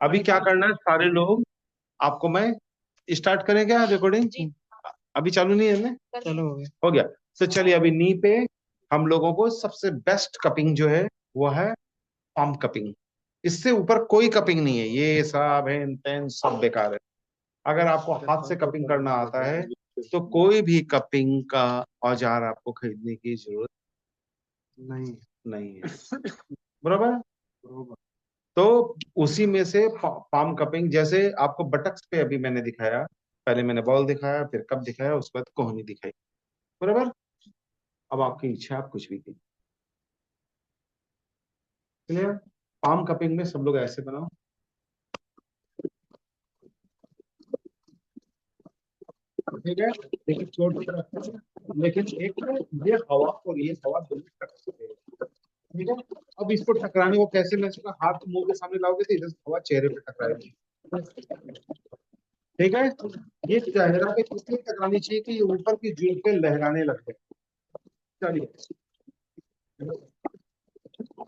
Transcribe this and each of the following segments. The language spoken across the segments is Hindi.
अभी क्या करना है सारे लोग, आपको मैं स्टार्ट करें क्या रिकॉर्डिंग? अभी चालू नहीं है ना? चलो हो गया। तो चलिए अभी नी पे हम लोगों को सबसे बेस्ट कपिंग जो है वो है पाम कपिंग। इससे ऊपर कोई कपिंग नहीं है, ये सब हेन तेन सब बेकार है। अगर आपको हाथ से कपिंग करना आता है तो कोई भी कपिंग का औजार आपको खरीदने की जरूरत नहीं नहीं है। बराबर। तो उसी में से पाम कपिंग, जैसे आपको बटक्स पे अभी मैंने दिखाया, पहले मैंने बॉल दिखाया, फिर कप दिखाया, उसके बाद कोहनी दिखाई। बराबर। अब आपकी इच्छा, आप कुछ भी कीजिए। क्लियर? पाम कपिंग में सब लोग ऐसे बनाओ। ठीक है, लेकिन चोट की तरफ से, लेकिन एक ये हवा और ये हवा दोनों टकरा सकते हैं। ठीक है। अब इसको टकराने को कैसे, मैं इसका हाथ मुंह के सामने लाओगे तो इधर से हवा चेहरे पे टकराएगी। ठीक है। ये चेहरा पे कितनी टकरानी चाहिए कि ये ऊपर की जुल्फे लहराने लग जाए। चलिए,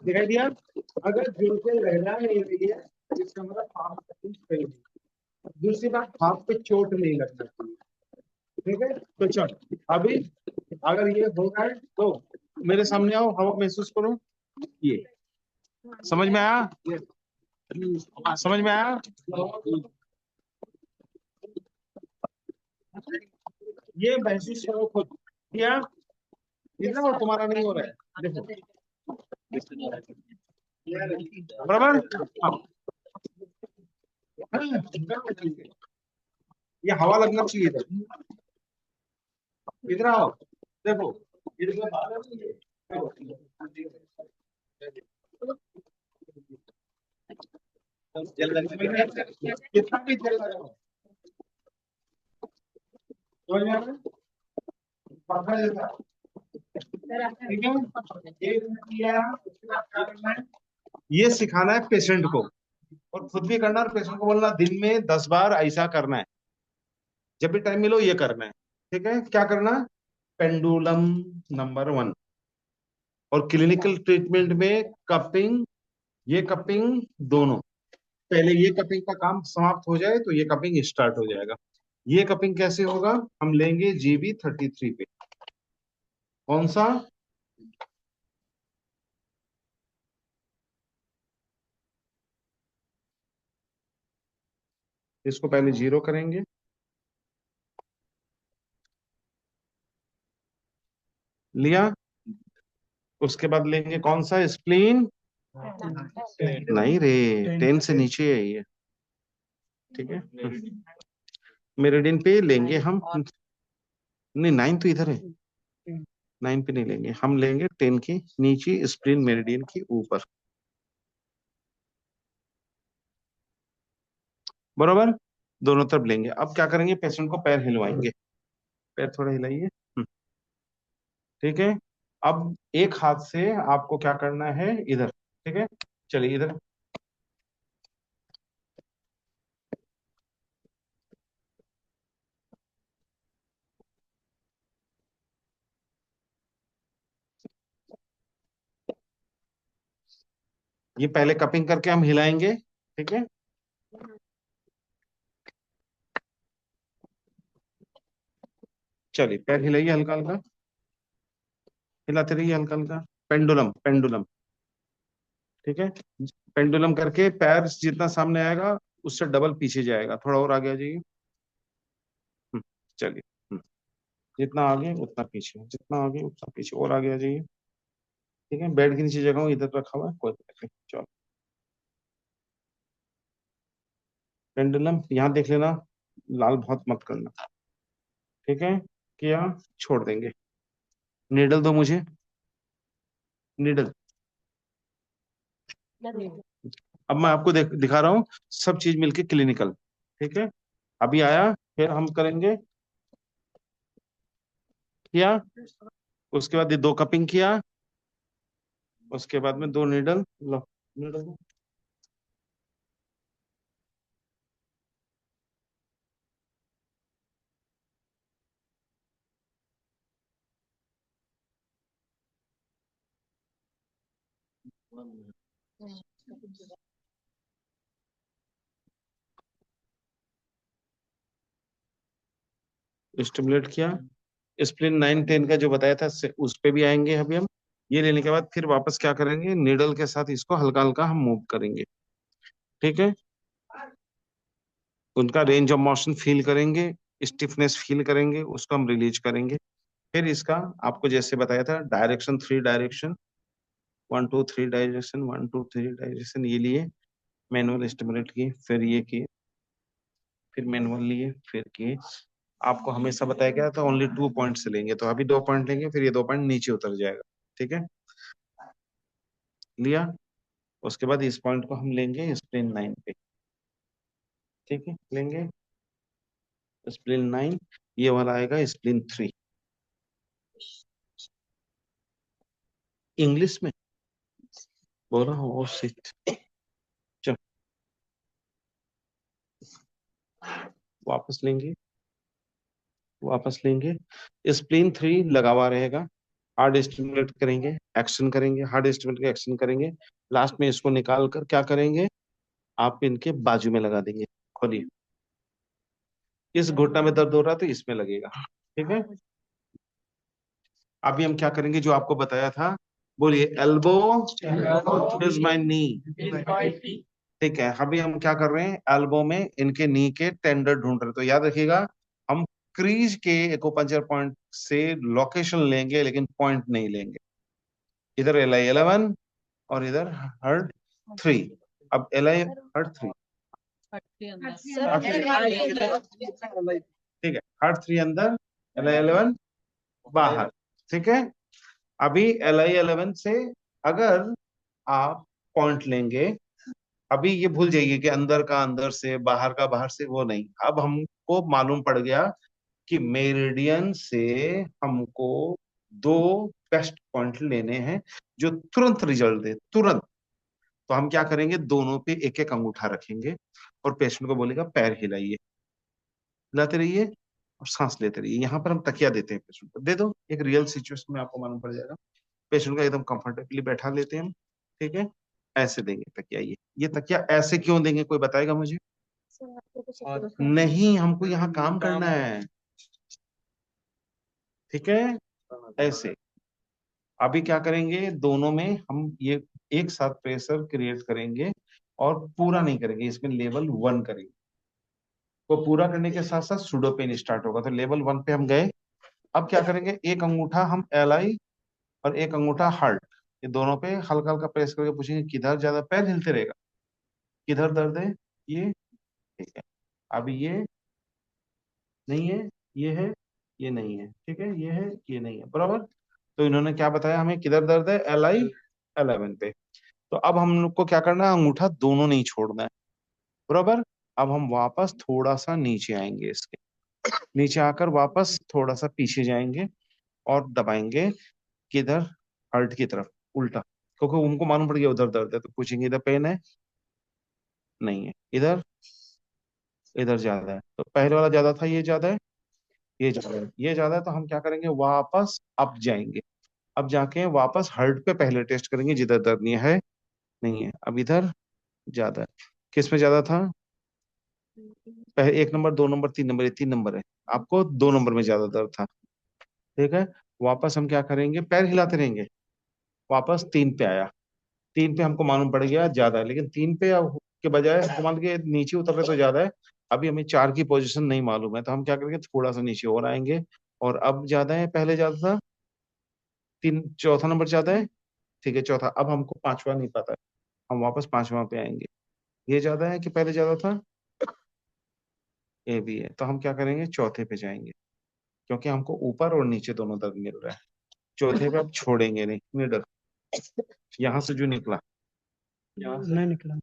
दिखाई दिया? अगर जुल्फे लहरा नहीं रही है तो इसका मतलब हाथ पे सही है। दूसरी बात, हाथ पे चोट नहीं लगना चाहिए। ठीक है, तो चल अभी अगर ये हो रहा है तो मेरे सामने आओ, हवा महसूस करो। ये समझ में आया? समझ में आया? ये महसूस करो खुद। क्या इतना और तुम्हारा नहीं हो रहा है? देखो बराबर। हाँ। ये हवा लगना चाहिए इधर। इधर आओ, देखो इधर बाहर आओ, ये। कितना भी जल लगा, समझ में आ रहा है? पंखा जैसा। ठीक है, ये किया, उसके बाद क्या करना है? ये सिखाना है पेशेंट को, और खुद भी करना, और पेशेंट को बोलना दिन में 10 बार ऐसा करना है। जब भी टाइम मिलो ये करना है। ठीक है, क्या करना है? Pendulum number 1। और क्लिनिकल ट्रीटमेंट में कपिंग, ये कपिंग दोनों, पहले ये कपिंग का काम समाप्त हो जाए तो ये कपिंग स्टार्ट हो जाएगा। ये कपिंग कैसे होगा? हम लेंगे GB33 पे। कौन सा? इसको पहले 0 करेंगे। लिया? उसके बाद लेंगे कौन सा? स्प्लीन। नहीं रे, 10 से नीचे है ये। ठीक है, मेरिडियन पे लेंगे हम। नहीं, 9 तो इधर है। 9 पे नहीं लेंगे, हम लेंगे 10 की नीचे, स्प्लीन मेरिडियन की ऊपर। बरोबर। दोनों तरफ लेंगे। अब क्या करेंगे? पेशेंट को पैर हिलवाएंगे। पैर थोड़ा हिलाइए। ठीक है। अब एक हाथ से आपको क्या करना है? इधर। ठीक है, चलिए इधर। ये पहले कपिंग करके हम हिलाएंगे। ठीक है, चलिए पैर हिलाइए हल्का हल्का, हिलाते रहिए हल्का हल्का। Pendulum, pendulum. ठीक है, पेंडुलम करके पैर जितना सामने आएगा उससे डबल पीछे जाएगा। थोड़ा और आगे आ जाइए। हम्म, चलिए। जितना आगे उतना पीछे, जितना आगे उतना पीछे, और आगे आ जाइए। ठीक है, बेड के नीचे जगह हूँ, इधर रखा हुआ है, कोई दिक्कत नहीं। चलो, पेंडुलम यहाँ देख लेना, लाल बहुत मत करना। ठीक है, किया, छोड़ देंगे। नीडल दो मुझे, नीडल। अब मैं आपको दिखा रहा हूँ सब चीज मिलके क्लिनिकल। ठीक है, अभी आया, फिर हम करेंगे। किया, उसके बाद ये 2 कपिंग किया, उसके बाद में 2 नीडल लो। नीडल दो। स्टिमुलेट किया, स्प्लिन 9-10 का जो बताया था उस पे भी आएंगे अभी हम। ये लेने के बाद फिर वापस क्या करेंगे, नीडल के साथ इसको हल्का हल्का हम मूव करेंगे। ठीक है, उनका रेंज ऑफ मोशन फील करेंगे, स्टिफनेस फील करेंगे, उसको हम रिलीज करेंगे। फिर इसका आपको जैसे बताया था डायरेक्शन, 3 डायरेक्शन, 1 2 3 डायरेक्शन, 1 2 3 डायरेक्शन, ये लिए मैनुअल स्टिमुलेट किए, फिर ये किए, फिर मैनुअल लिए, फिर किए। आपको हमेशा बताया गया था ओनली 2 पॉइंट से लेंगे, तो अभी 2 पॉइंट लेंगे, फिर ये 2 पॉइंट नीचे उतर जाएगा। ठीक है, लिया। उसके बाद इस पॉइंट को हम लेंगे स्प्लिन 9 पे। ठीक है, लेंगे स्प्लिन 9, ये वाला आएगा स्प्लिन 3। इंग्लिश में बोल रहा हूँ, सिट। चल, वापस लेंगे, वापस लेंगे, स्प्लिन 3 लगा हुआ रहेगा। हार्ड स्टिमुलेट करेंगे, एक्शन करेंगे, हार्ड स्टिमुलेट के एक्शन करेंगे। लास्ट में इसको निकाल कर क्या करेंगे, आप इनके बाजू में लगा देंगे। खोलिए, इस घुटना में दर्द हो रहा है तो इसमें लगेगा। ठीक है, अभी हम क्या करेंगे जो आपको बताया था, बोलिए, एल्बो इज माय नी। ठीक है, अभी हम क्या कर रहे हैं, एल्बो में इनके नी के टेंडर ढूंढ रहे हैं। तो याद रखिएगा, हम क्रीज के एक्यूपंक्चर पॉइंट से लोकेशन लेंगे लेकिन पॉइंट नहीं लेंगे। इधर LI11 और इधर HERT3। अब LI HERT3, ठीक है, HERT3 अंदर, LI11 बाहर। ठीक है, अभी LI11 से अगर आप पॉइंट लेंगे, अभी ये भूल जाइए कि अंदर का अंदर से, बाहर का बाहर से, वो नहीं। अब हमको मालूम पड़ गया कि मेरिडियन से हमको 2 बेस्ट पॉइंट लेने हैं जो तुरंत रिजल्ट दे, तुरंत। तो हम क्या करेंगे, दोनों पे एक एक अंगूठा रखेंगे और पेशेंट को बोलेगा पैर हिलाइए, हिलाते रहिए और सांस लेते रहिए। यहाँ पर हम तकिया देते हैं पेशेंट को, दे दो, एक रियल सिचुएशन में आपको मालूम पड़ जाएगा। पेशेंट को एकदम कंफर्टेबली बैठा लेते हैं हम। ठीक है, ऐसे देंगे तकिया। ये तकिया ऐसे क्यों देंगे, कोई बताएगा मुझे? नहीं, हमको यहाँ काम करना है। ठीक है, ऐसे। अभी क्या करेंगे, दोनों में हम ये एक साथ प्रेशर क्रिएट करेंगे और पूरा नहीं करेंगे, इसमें लेवल 1 करेंगे। तो पूरा करने के साथ साथ सुडो पेन स्टार्ट होगा। तो लेवल 1 पे हम गए। अब क्या करेंगे, एक अंगूठा हम LI और एक अंगूठा HERT, ये दोनों पे हल्का हल्का प्रेस करके पूछेंगे किधर ज्यादा, पैर हिलते रहेगा, किधर दर्द है, ये। ठीक है, अभी ये नहीं है, ये है, ये नहीं है। ठीक है, ये है, ये नहीं है, बराबर। तो इन्होंने क्या बताया हमें, किधर दर्द है, LI11 पे। तो अब हम लोग को क्या करना है, अंगूठा दोनों नहीं छोड़ना है, बराबर। अब हम वापस थोड़ा सा नीचे आएंगे, इसके नीचे आकर वापस थोड़ा सा पीछे जाएंगे और दबाएंगे किधर, हर्ट की तरफ, उल्टा। क्योंकि उनको मालूम पड़ गया उधर दर्द है, तो पूछेंगे इधर पेन है, नहीं है, इधर, इधर ज्यादा है। तो पहले वाला ज्यादा था, ये ज्यादा है, ये ज्यादा है, ये ज्यादा है। तो हम क्या करेंगे, वापस अब जाएंगे, अब जाके वापस हर्ट पे पहले टेस्ट करेंगे जिधर दर्द नहीं है, नहीं है। अब इधर ज्यादा है, किस में ज्यादा था, पहले 1 नंबर, 2 नंबर, 3 नंबर, ये 3 नंबर है, आपको 2 नंबर में ज्यादा दर्द था। ठीक है, वापस हम क्या करेंगे, पैर हिलाते रहेंगे, वापस 3 पे आया, 3 पे हमको मालूम पड़ गया ज्यादा है, लेकिन 3 पे के बजाय हमको मान के नीचे उतर रहे तो ज्यादा है। अभी हमें 4 की पोजीशन नहीं मालूम है, तो हम क्या करेंगे, थोड़ा सा नीचे और आएंगे, और अब ज्यादा है, पहले ज्यादा था, 3, चौथा नंबर ज्यादा है। ठीक है, चौथा। अब हमको पांचवा नहीं पता है, हम वापस पांचवा पे आएंगे, ये ज्यादा है कि पहले ज्यादा था, ये भी है। तो हम क्या करेंगे, चौथे पे जाएंगे, क्योंकि हमको ऊपर और नीचे दोनों दर्द मिल रहा है। चौथे पे आप छोड़ेंगे नहीं, निडर यहाँ से जो निकला, नहीं निकला।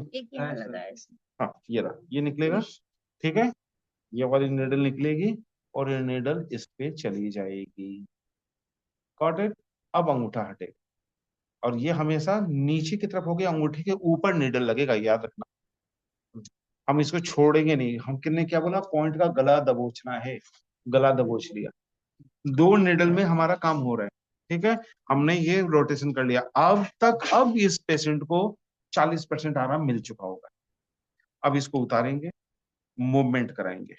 एक यहाँ लगा है। हाँ, ये रहा, ये निकलेगा। ठीक है, ये वाली निडल निकलेगी और ये निडल इस पे चली जाएगी। Got it. अब अंगूठा हटेगा और ये हमेशा नीचे की तरफ होगी, अंगूठे के ऊपर निडल लगेगा, याद रखना। हम इसको छोड़ेंगे नहीं। हम किन्ने क्या बोला, पॉइंट का गला दबोचना है, गला दबोच लिया, 2 निडल में हमारा काम हो रहा है। ठीक है, हमने ये रोटेशन कर लिया। अब तक, अब इस पेशेंट को 40% आराम मिल चुका होगा। अब इसको उतारेंगे, मूवमेंट कराएंगे।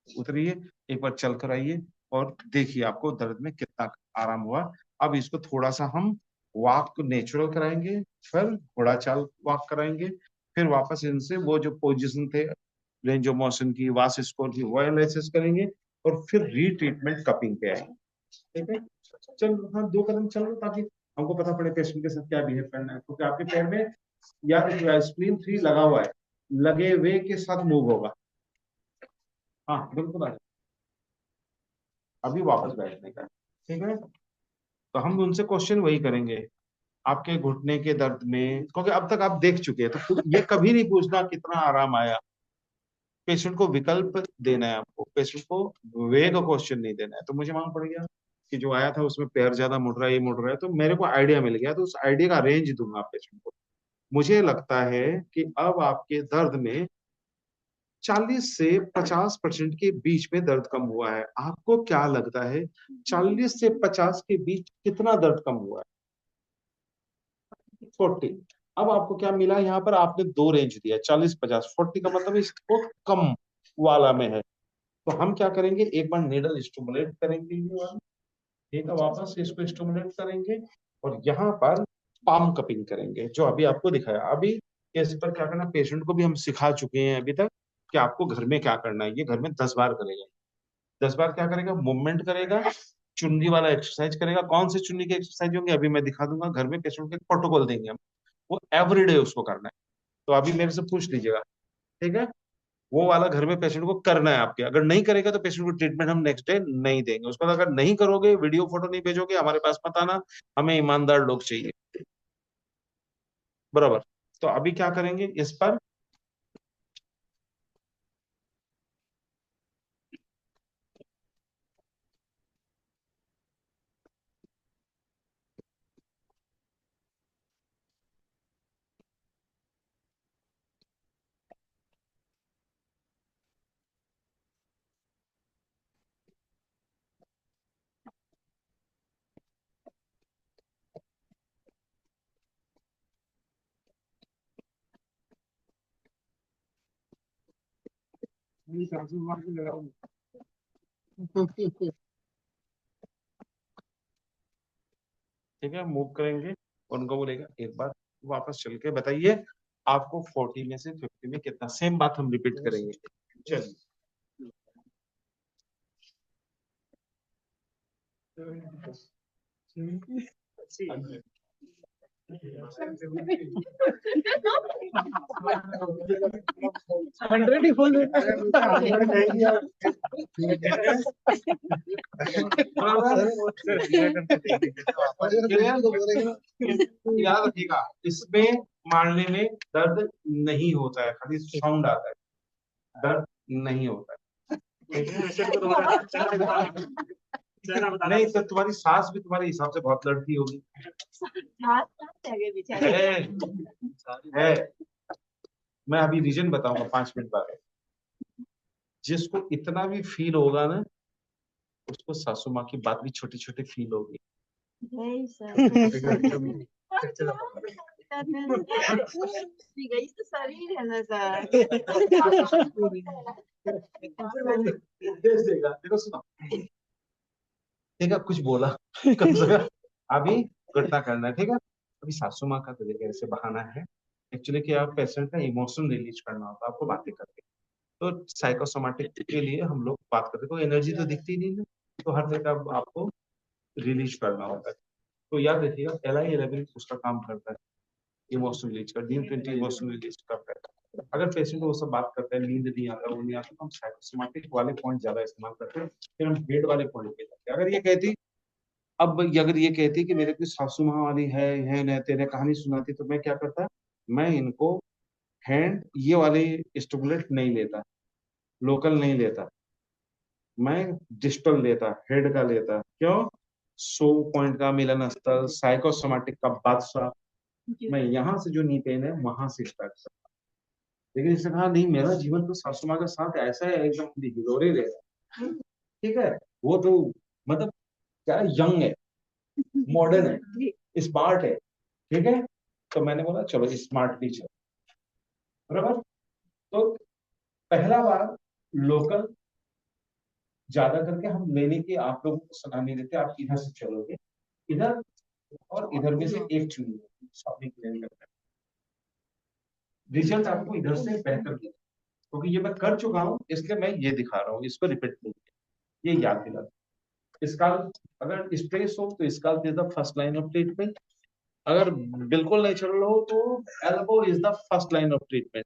उतरिए, एक बार चल कर आइए और देखिए आपको दर्द में कितना आराम हुआ। अब इसको थोड़ा सा हम वॉक नेचुरल कराएंगे, फिर घोड़ा चाल वॉक कराएंगे, फिर वापस इनसे वो जो पोजीशन थे रेंज ऑफ मोशन की, वास स्कोर की, वो एनालिसिस करेंगे और फिर रीट्रीटमेंट कपिंग पे आएंगे। ठीक है, चलो हाँ 2 कदम चलो ताकि हमको पता पड़े पेशेंट के साथ क्या बिहेव करना है, क्योंकि आपके पैर में या स्प्लीन 3 लगा हुआ है, लगे हुए के साथ मूव होगा। हाँ बिल्कुल आ जाए। अभी वापस बैठने का, ठीक है। तो हम उनसे क्वेश्चन वही करेंगे आपके घुटने के दर्द में, क्योंकि अब तक आप देख चुके हैं, तो ये कभी नहीं पूछना कितना आराम आया। पेशेंट को विकल्प देना है आपको, पेशेंट को वे का क्वेश्चन नहीं देना है। तो मुझे मालूम पड़ गया कि जो आया था उसमें पैर ज्यादा मुड़ रहा है, ये मुड़ रहा है, तो मेरे को आइडिया मिल गया, तो उस आइडिया का रेंज दूंगा पेशेंट को। मुझे लगता है कि अब आपके दर्द में 40 से 50% के बीच में दर्द कम हुआ है। आपको क्या लगता है 40 से 50 के बीच कितना दर्द कम हुआ है? 40। अब आपको क्या मिला यहाँ पर, आपने 2 रेंज दिया, 40 50, 40 का मतलब इसको कम वाला में है। तो हम क्या करेंगे, एक बार नीडल स्टिमुलेट करेंगे ये वाला, ठीक है, वापस इसको स्टिमुलेट करेंगे और यहाँ पर पाम कपिंग करेंगे जो अभी आपको दिखाया। अभी इस पर क्या करना, पेशेंट को भी हम सिखा चुके हैं अभी तक कि आपको घर में क्या करना है। ये घर में 10 बार करेगा, 10 बार क्या करेगा, मूवमेंट करेगा, चुन्नी वाला एक्सरसाइज करेगा। कौन से चुन्नी के एक्सरसाइज होंगे अभी मैं दिखा दूंगा, घर में पेशेंट के प्रोटोकॉल देंगे हम, वो एवरीडे उसको करना है। तो अभी मेरे से पूछ लीजिएगा, ठीक है, वो वाला घर में पेशेंट को करना है आपके। अगर नहीं करेगा तो पेशेंट को ट्रीटमेंट हम नेक्स्ट डे नहीं देंगे। उसको अगर नहीं करोगे, वीडियो फोटो नहीं भेजोगे, हमारे पास मत आना, हमें ईमानदार लोग चाहिए, बराबर। तो अभी क्या करेंगे इस पर, ठीक है, मूव करेंगे, उनको बोलेगा एक बार वापस चल के बताइए आपको 40 में से 50 में कितना। सेम बात हम रिपीट करेंगे। चलिए, हंड्रेड ही बोल याद रखिएगा, इसमें मारने में दर्द नहीं होता है, खाली साउंड आता है, दर्द नहीं होता है। नहीं तो तुम्हारी सास भी तुम्हारे हिसाब से बहुत लड़ती होगी। है, मैं अभी रीजन बताऊंगा 5 मिनट बाद। जिसको इतना भी फील होगा ना, उसको सासू माँ की बात भी छोटी छोटी फील होगी। देखो सुनो, ठीक है, कुछ बोला कम से कम अभी घटना करना है, ठीक है। अभी सासू माँ का तरीके से बहाना है, एक्चुअली कि आप पेशेंट का इमोशन रिलीज करना होता है आपको बातें करके। तो साइकोसोमेटिक के लिए हम लोग बात करते हैं, कोई एनर्जी तो दिखती नहीं है, तो हर जगह आपको रिलीज करना होता है। तो याद रखिएगा LI11 उसका काम करता है, इमोशन रिलीज कर, DIN20 इमोशन रिलीज करता है। अगर पेशेंट वो सब बात करते हैं, नींद नहीं आता, वो नहीं आता, तो हम साइकोसोमेटिक वाले पॉइंट ज्यादा इस्तेमाल करते हैं, फिर हम हेड वाले पॉइंट पे जाते हैं। अगर ये कहती कि मेरे को सासू माँ वाली है न, तेरे कहानी सुनाती, तो मैं क्या करता, मैं इनको हैंड ये वाले स्टिमुलेट नहीं लेता, लोकल नहीं लेता, मैं डिजिटल लेता, हेड का लेता। क्यों? 100 पॉइंट का मिलन स्थल, साइकोसोमेटिक का बादशाह, मैं यहाँ से जो नी पेन है वहां से स्टार्ट करता। लेकिन इसने कहा नहीं, मेरा जीवन तो सासू माँ के साथ ऐसा है, एकदम हिलोरे रहे, ठीक है। वो तो मतलब क्या, यंग है, मॉडर्न है, स्मार्ट है, ठीक है। तो मैंने बोला चलो स्मार्ट टीचर, बराबर। तो पहला बार लोकल ज्यादा करके हम लेने की आप लोगों को सलाह नहीं देते, आप इधर से चलोगे, इधर और इधर में से एक चुनिए, शॉपिंग प्लान करते हैं, रिजल्ट आपको इधर से बेहतर मिलेगा, क्योंकि ये मैं कर चुका हूँ इसलिए मैं ये दिखा रहा हूँ, इसको रिपीट नहीं किया। ये याद दिला, स्काल्प अगर स्ट्रेस हो तो scalp is the first line of treatment, अगर बिल्कुल नेचुरल हो तो elbow is the first line of treatment,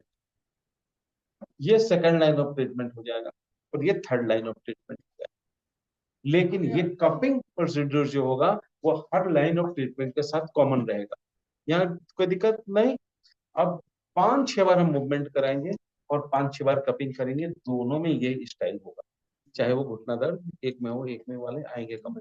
ये सेकंड लाइन ऑफ ट्रीटमेंट हो जाएगा और ये थर्ड लाइन ऑफ ट्रीटमेंट हो जाएगा। लेकिन ये कपिंग प्रोसीड्यूर जो होगा वो हर लाइन ऑफ ट्रीटमेंट के साथ कॉमन रहेगा, यहाँ कोई दिक्कत नहीं। अब 5-6 बार हम मूवमेंट कराएंगे और 5-6 बार कपिंग करेंगे, दोनों में ये स्टाइल होगा, चाहे वो घुटना दर्द एक में हो, एक में वाले आएंगे कम,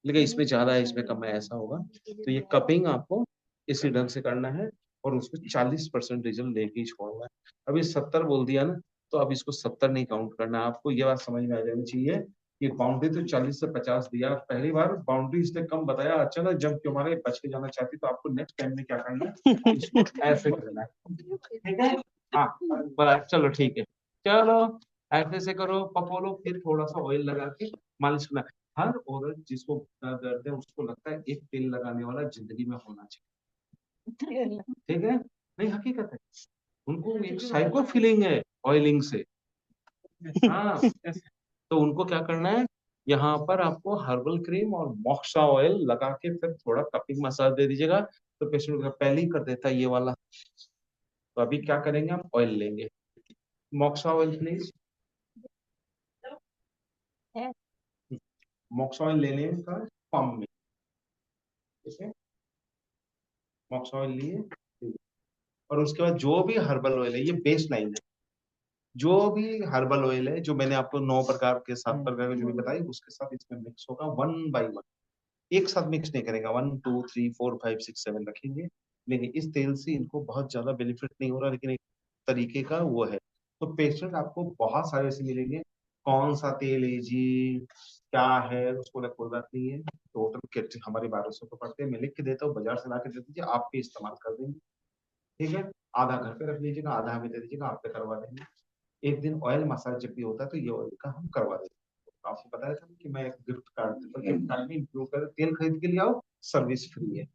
लेकिन इसमें ज्यादा है इसमें कम है ऐसा होगा। तो ये कपिंग आपको इसी ढंग से करना है और उसको 40% रिजल्ट लेके ही छोड़ना है। अभी 70 बोल दिया ना, तो अब इसको 70 नहीं काउंट करना है, आपको ये बात समझ में आ जानी चाहिए कि बाउंड्री तो 40 से 50 दिया, पहली बार बाउंड्री इसने कम बताया, अच्छा ना, जब क्यों हमारे बच के जाना चाहती तो आपको नेक्स्ट टाइम में क्या करना है, इसको ऐसे करना है, ठीक है। हाँ चलो ठीक है, चलो ऐसे से करो पपोलो, फिर थोड़ा सा ऑयल लगा के मालिश करना। हर औरत जिसको दर्द है उसको लगता है एक तेल लगाने वाला जिंदगी में होना चाहिए, ठीक है, नहीं हकीकत है, उनको एक साइको फीलिंग है ऑयलिंग से। हाँ तो उनको क्या करना है, यहाँ पर आपको हर्बल क्रीम और मोक्सा ऑयल लगा के फिर थोड़ा कपिंग मसाज दे दीजिएगा, तो पेशेंट का पहले ही कर देता है ये वाला। तो अभी क्या करेंगे, हम ऑयल लेंगे, moxa oil please, moxa oil लेने का पंप में, ठीक है, मोक्सा ऑयल लिए, और उसके बाद जो भी हर्बल ऑयल है, ये बेस लाइन है, जो भी हर्बल ऑयल है जो मैंने आपको 9 प्रकार के 7 प्रकार के जो भी बताई उसके साथ इसमें मिक्स होगा 1 बाई 1, एक साथ मिक्स नहीं करेगा, 1 2 3 4 5 6 7 रखेंगे। लेकिन इस तेल से इनको बहुत ज्यादा बेनिफिट नहीं हो रहा, लेकिन एक तरीके का वो है। तो पेशेंट आपको बहुत सारे ऐसे मिलेंगे, कौन सा तेल है जी, क्या है, उसको कोई बात नहीं है, टोटल किट हमारे 1200 को पड़ते हैं, मैं लिख के देता हूँ, बाजार से ला के दे दीजिए, आप भी इस्तेमाल कर देंगे, ठीक है। आधा घर पे रख लीजिएगा, आधा हमें दे दीजिएगा, आप पे करवा देंगे। एक दिन ऑयल मसाज जब भी होता है तो ये ऑयल का हम करवा देते हैं। आपको बताया था कि मैं एक गिफ्ट कार्ड देता हूँ, गिफ्ट कार्ड में इंक्लूड कर तेल खरीद के लिए आओ, सर्विस फ्री है,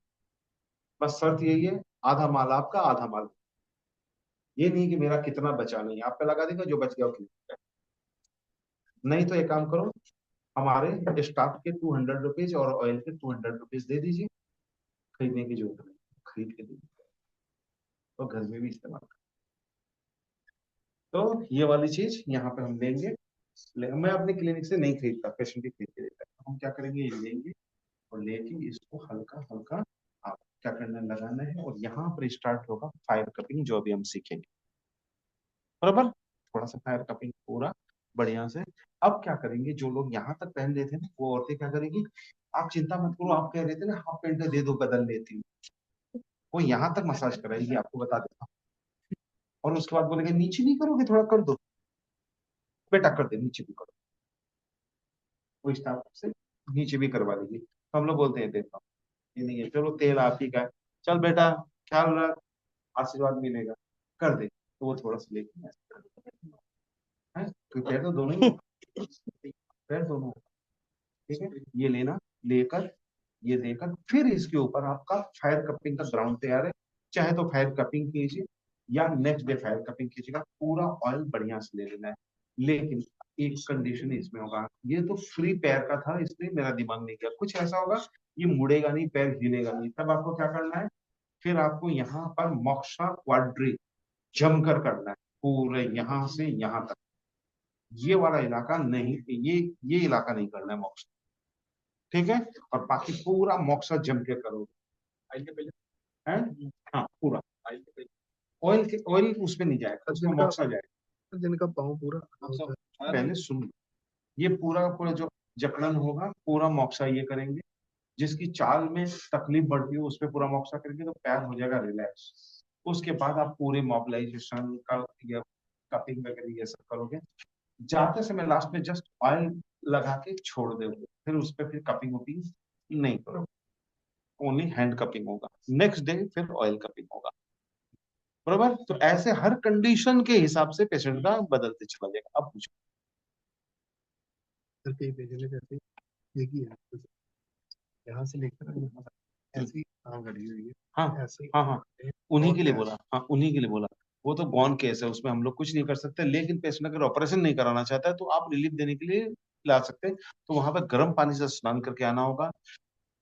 बस शर्त यही है, आधा माल आपका आधा माल, ये नहीं कि मेरा कितना बचा नहीं, आप पे लगा देगा, जो बच गया वो खरीद। नहीं तो एक काम करो, हमारे स्टाफ के 200 रुपीज और ऑयल के 200 रुपीज दे दीजिए, खरीदने की जरूरत नहीं, खरीद के दीजिए तो घर में भी इस्तेमाल कर। तो ये वाली चीज यहाँ पे हम लेंगे, मैं अपने क्लिनिक से नहीं खरीदता, पेशेंट ही खरीद के देता है, हम क्या करेंगे, ये लेंगे और लेके इसको हल्का हल्का आप क्या करना है, लगाना है, और यहाँ पर स्टार्ट होगा फायर कपिंग, जो अभी हम सीखेंगे, बराबर, थोड़ा सा फायर कपिंग पूरा बढ़िया से। अब क्या करेंगे, जो लोग यहाँ तक पहन रहे थे ना, वो औरतें क्या करेंगी, आप चिंता मत करो, आप कह रहे थे ना हाफ पेंट दे दो बदल लेती हूँ, वो यहाँ तक मसाज कराएगी, आपको बता देता हूँ, और उसके बाद बोलेंगे नीचे नहीं करोगे, थोड़ा कर दो, बेटा कर दे, नीचे भी करो, वो स्टाफ से नीचे भी करवा देगी, तो हम लोग बोलते हैं देता हूँ, ये नहीं है, चलो तेल आप ही का है, चल बेटा ख्याल रख, आशीर्वाद मिलेगा, कर दे, तो वो थोड़ा सा लेके ऐसे कर देता है, तो पैर तो दोनों ही, पैर दोनों, ठीक है, ये लेना, लेकर ये देकर फिर इसके ऊपर आपका फायर कपिंग का ग्राउंड तैयार है, चाहे तो फायर कपिंग कीजिए या नेक्स्ट डे फायर कपिंग कीजिएगा, पूरा ऑयल बढ़िया से ले लेना है। लेकिन एक कंडीशन इसमें होगा, ये तो फ्री पैर का था इसलिए मेरा दिमाग नहीं गया, कुछ ऐसा होगा ये मुड़ेगा नहीं, पैर हिलेगा नहीं, तब आपको क्या करना है, फिर आपको यहाँ पर मोक्सा क्वाड्री जमकर करना है, पूरे यहाँ से यहाँ तक, ये वाला इलाका नहीं, ये इलाका नहीं करना है मोक्सा, ठीक है, और बाकी पूरा मोक्सा जम के करोगे, है, हाँ पूरा, ऑयल उसमें नहीं जाएगा, उसमें मोक्सा जाएगा, जिनका पाँव पूरा पहले सुन लो, ये पूरा पूरा जो जकड़न होगा पूरा मोक्सा ये करेंगे, जिसकी चाल में तकलीफ बढ़ती है उस पर पूरा मोक्सा करेंगे तो पैर हो जाएगा रिलैक्स, उसके बाद आप पूरे मोबिलाइजेशन का या कपिंग वगैरह ये सब करोगे, जाते समय लास्ट में जस्ट ऑयल लगा के छोड़ दोगे, फिर उस पर फिर कपिंग वपिंग नहीं करोगे, ओनली हैंड कपिंग होगा, नेक्स्ट डे फिर ऑयल कपिंग होगा, बराबर। तो ऐसे हर कंडीशन के हिसाब से पेशेंट का बदलते चला जाएगा। अब पूछो। कई पेज में जैसे एक ही है, यहाँ से लेकर यहाँ तक ऐसी कहाँ घड़ी हुई है। हाँ ऐसे ही हाँ हाँ, उन्हीं और के लिए क्या है? बोला, हाँ उन्हीं के लिए बोला। वो तो गॉन केस है, उसमें हम लोग कुछ नहीं कर सकते, लेकिन पेशेंट अगर ऑपरेशन नहीं कराना चाहता है तो आप रिलीफ देने के लिए ला सकते हैं। तो वहां पर गर्म पानी से स्नान करके आना होगा।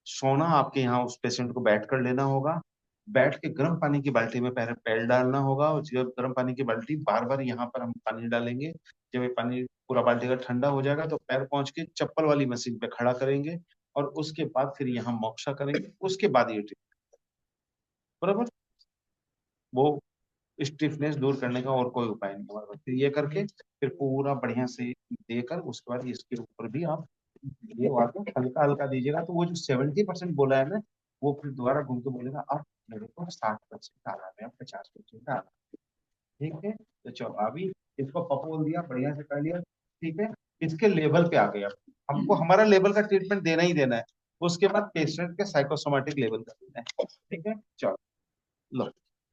सोना आपके यहाँ उस पेशेंट को बैठ कर लेना होगा। बैठ के गर्म पानी की बाल्टी में पहले पैर डालना होगा, और जब गर्म पानी की बाल्टी बार बार यहाँ पर हम पानी डालेंगे। जब ये पानी पूरा बाल्टी का ठंडा हो जाएगा तो पैर पहुंच के चप्पल वाली मशीन पे खड़ा करेंगे, और उसके बाद फिर यहाँ मोक्सा करेंगे, उसके बाद ये ट्रीटमेंट। बराबर। वो स्टिफनेस दूर करने का और कोई उपाय नहीं हमारे पास। फिर ये करके फिर पूरा बढ़िया से देकर उसके बाद इसके ऊपर भी आप ये वाटर हल्का हल्का दीजिएगा, तो वो जो 70% बोला है ना, वो फिर दोबारा घूम के बोलेगा अब मेरे को 60% आराम है, अब 50% आराम है। ठीक है, तो चलो अभी इसको पपोल दिया, बढ़िया से कर लिया। ठीक है, इसके लेवल पे आ गया। हमको हमारा लेवल का ट्रीटमेंट देना ही देना है, उसके बाद पेशेंट के साइकोसोमेटिक लेवल का देना है। ठीक है, चलो लो,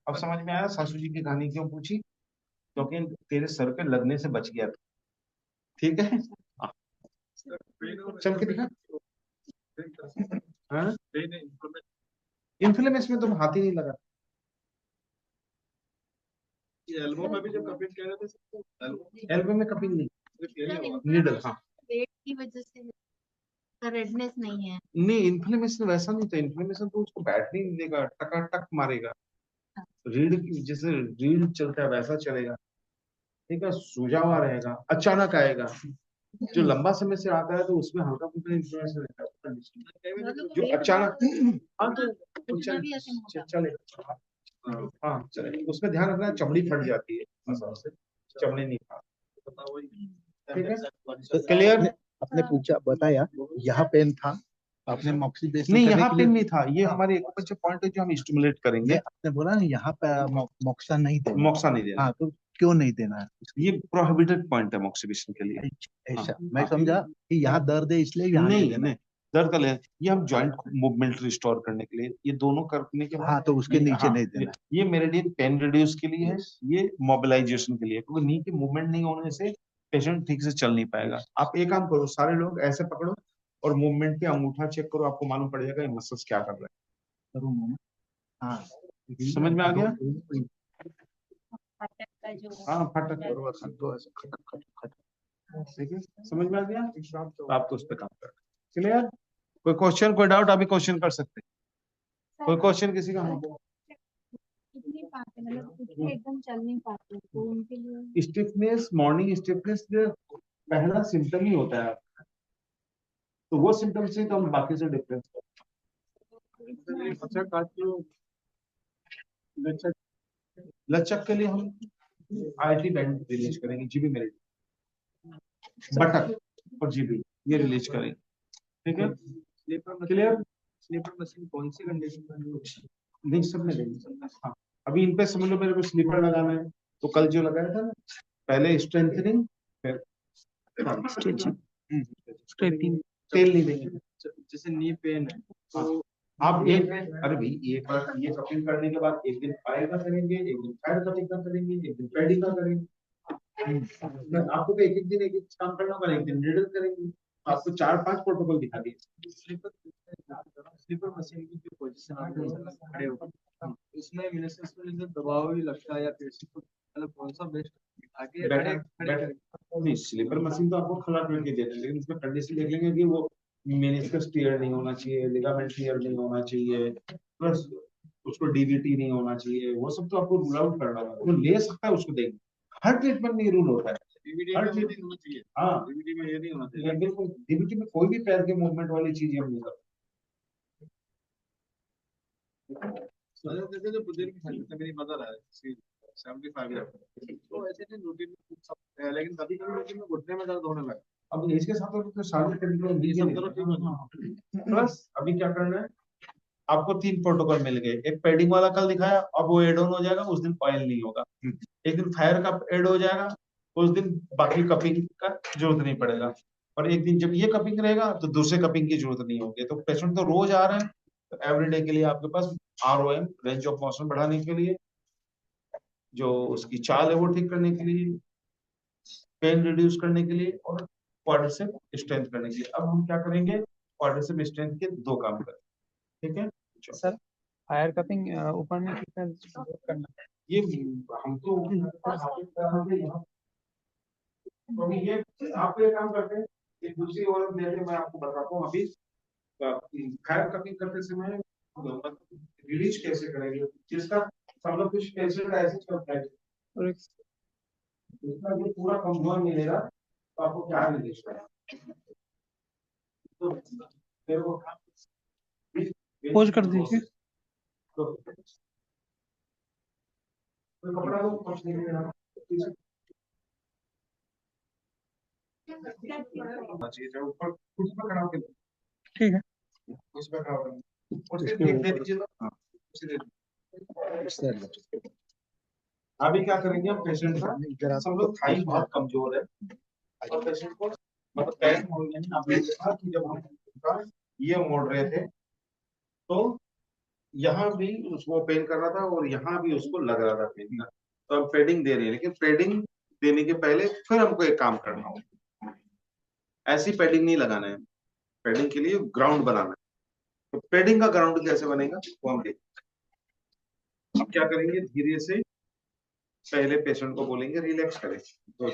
अब समझ में आया सासू जी की कहानी क्यों पूछी? क्योंकि तेरे सर पे लगने से बच गया था। ठीक है, हाँ, चल के दिखा। हाँ, इन्फ्लेमेशन में तुम हाथ ही नहीं लगा। एल्बो में भी जब कपिंग कह रहे थे, एल्बो में कपिंग नहीं, नीडल। हाँ, वेट की वजह से रेडनेस नहीं है। नहीं, इन्फ्लेमेशन वैसा नहीं था, इन्फ्लेमेशन तो उसको बैठने नहीं देगा, टक मारेगा। रीढ़ की जैसे रीढ़ चलता है वैसा चलेगा। ठीक है, सूजा हुआ रहेगा, अचानक आएगा। जो लंबा समय से आता है तो उसमें हल्का फुल्का इन्फ्लेमेशन रहता है, जो अचानक। हाँ तो चलेगा। हाँ चलेगा, उसमें ध्यान रखना चमड़ी फट जाती है मसाज से, चमड़ी नहीं फाड़। ठीक है, क्लियर। आपने पूछा बताया यहाँ पेन था, आपने मॉक्सिबेशन नहीं, करने यहाँ के पे लिए नहीं था, ये हमारे एक्यूपंक्चर पॉइंट है जो हम स्टिमुलेट करेंगे। आपने बोला ना यहाँ पे मोक्सा नहीं देना। मोक्सा नहीं देना। हाँ तो क्यों नहीं देना है? ये प्रोहिबिटेड पॉइंट है मोक्सिबेशन के लिए। ऐसा हाँ, मैं हाँ। समझा कि यहाँ दर्द है इसलिए यहाँ नहीं नहीं देना। नहीं, दर्द का ले, ये हम जॉइंट मूवमेंट रिस्टोर करने के लिए, ये दोनों करने के बाद। हाँ तो उसके नीचे हाँ, नहीं देना। ये मेरिडियन पेन रिड्यूस के लिए है, ये मोबिलाइजेशन के लिए, क्योंकि नी की मूवमेंट नहीं होने से पेशेंट ठीक से चल नहीं पाएगा। आप एक काम करो, सारे लोग ऐसे पकड़ो और मूवमेंट पे अंगूठा चेक करो, आपको मालूम पड़ जाएगा ये मसल्स क्या कर रहे करूँ हाँ हैं। समझ में आ गया? फाटक का जो हाँ, फटक करो, दो ऐसे खटक खटक खटक। ठीक है, समझ में आ गया? तो आप तो उस पर काम कर। क्लियर? कोई क्वेश्चन, कोई डाउट? अभी क्वेश्चन कर सकते हैं। कोई क्वेश्चन किसी का? नहीं पाते, मतलब कुछ भी एकदम चल नहीं पाते, तो उनके लिए स्टिफनेस, मॉर्निंग स्टिफनेस पहला सिम्टम ही होता है, तो वो सिम्टम से तो हम बाकी से डिफरेंस लचक के लिए हम आईटी बैंड रिलीज करेंगे, जीबी मेरिट, बटक और जीबी ये रिलीज करेंगे। ठीक है, क्लियर? स्लीपर मशीन कौन सी कंडीशन में? नहीं, सब में देंगे। हाँ, अभी इन पे समझ लो मेरे को स्लीपर लगाना है, तो कल जो लगाया था ना, पहले स्ट्रेंथनिंग, फिर स्ट्रेचिंग, तेल नहीं देंगे। जैसे नी पेन है तो आप एक, अरे भाई एक बार ये कपिंग करने के बाद एक दिन पाए का करेंगे, एक दिन पैड कटिंग का करेंगे, एक दिन पैडिंग का करेंगे। आपको तो एक एक दिन एक एक काम करना होगा, एक दिन नीडल करेंगे। आपको 4-5 प्रोटोकॉल दिखा दिए। स्लीपर मशीन की जो पोजीशन आप खड़े हो, उसमें मिनिस्टर्स में जो दबाव भी लगता है या पेशेंट को मतलब कौन सा बेस्ट आगे नहीं, स्लीपर मशीन तो आपको खड़ा करके दे देंगे, लेकिन उसमें कंडीशन देख लेंगे कि वो मेनिस्कस टियर नहीं होना चाहिए, लिगामेंट टियर नहीं होना चाहिए, प्लस उसको डीवीटी नहीं होना चाहिए, वो सब तो आपको रूल आउट करना होगा। वो ले सकता है, उसको देंगे। हर ट्रीटमेंट में ये रूल होता है, हर ट्रीटमेंट होना चाहिए। हाँ, डीवीटी में ये नहीं होना चाहिए, बिल्कुल। डीवीटी में कोई भी पैर के मूवमेंट वाली चीज हम नहीं करते। जो बुजुर्ग मेरी मदर है 75 तो ऐसे नहीं रूटीन में, लेकिन कभी कभी रूटीन में घुटने में दर्द होने लगा। अब एज के साथ तो शादी प्लस अभी क्या करना है, आपको 3 प्रोटोकॉल मिल गए। एक पैडिंग वाला कल दिखाया, अब वो एड ऑन हो जाएगा, उस दिन ऑयल नहीं होगा। एक दिन फायर का एड हो जाएगा, उस दिन बाकी कपिंग का जरूरत नहीं पड़ेगा। और एक दिन जब ये कपिंग रहेगा तो दूसरे कपिंग की जरूरत नहीं होगी। तो पेशेंट तो रोज आ रहे हैं, तो एवरीडे के लिए आपके पास ROM, रेंज ऑफ मोशन बढ़ाने के लिए, जो उसकी चाल है वो ठीक करने के लिए, पेन रिड्यूस करने के लिए, और क्वाड्रिसेप स्ट्रेंथ करने के लिए। अब हम क्या करेंगे, क्वाड्रिसेप स्ट्रेंथ के 2 काम करें, ठीक है। सर फायर कपिंग ऊपर में कितना करना है? ये हमको तो ये आप एक काम करते हैं, एक दूसरी औरत लेते हैं, मैं आपको बताता हूँ अभी। फायर कपिंग करते समय रिलीज कैसे करेंगे, जिसका मतलब कुछ पेशेंट ऐसे चलता है और इसका जो पूरा कमजोर मिलेगा तो आपको क्या रिलीज करना, तो फिर वो पोज कर दीजिए। तो कपड़ा को कुछ नहीं देना चाहिए, ऊपर कुछ पर खड़ा होकर, ठीक है। कुछ पर खड़ा होकर उसके दे दीजिए तो हाँ उसे दे दीजिए। अभी क्या करेंगे हम, पेशेंट का सब लोग थाई बहुत कमजोर है और पेशेंट को मतलब पैर मोड़ने में आपने देखा कि जब हम ये मोड़ रहे थे तो यहाँ भी उसको पेन कर रहा था और यहाँ भी उसको लग रहा था पेन का, तो हम पेडिंग दे रहे हैं, लेकिन पेडिंग देने के पहले फिर हमको एक काम करना होगा, ऐसी पेडिंग नहीं लगाना है, पेडिंग के लिए ग्राउंड बनाना है। तो पेडिंग का ग्राउंड कैसे बनेगा वो हम देखेंगे। अब क्या करेंगे, धीरे से पहले पेशेंट को बोलेंगे रिलैक्स करें, तो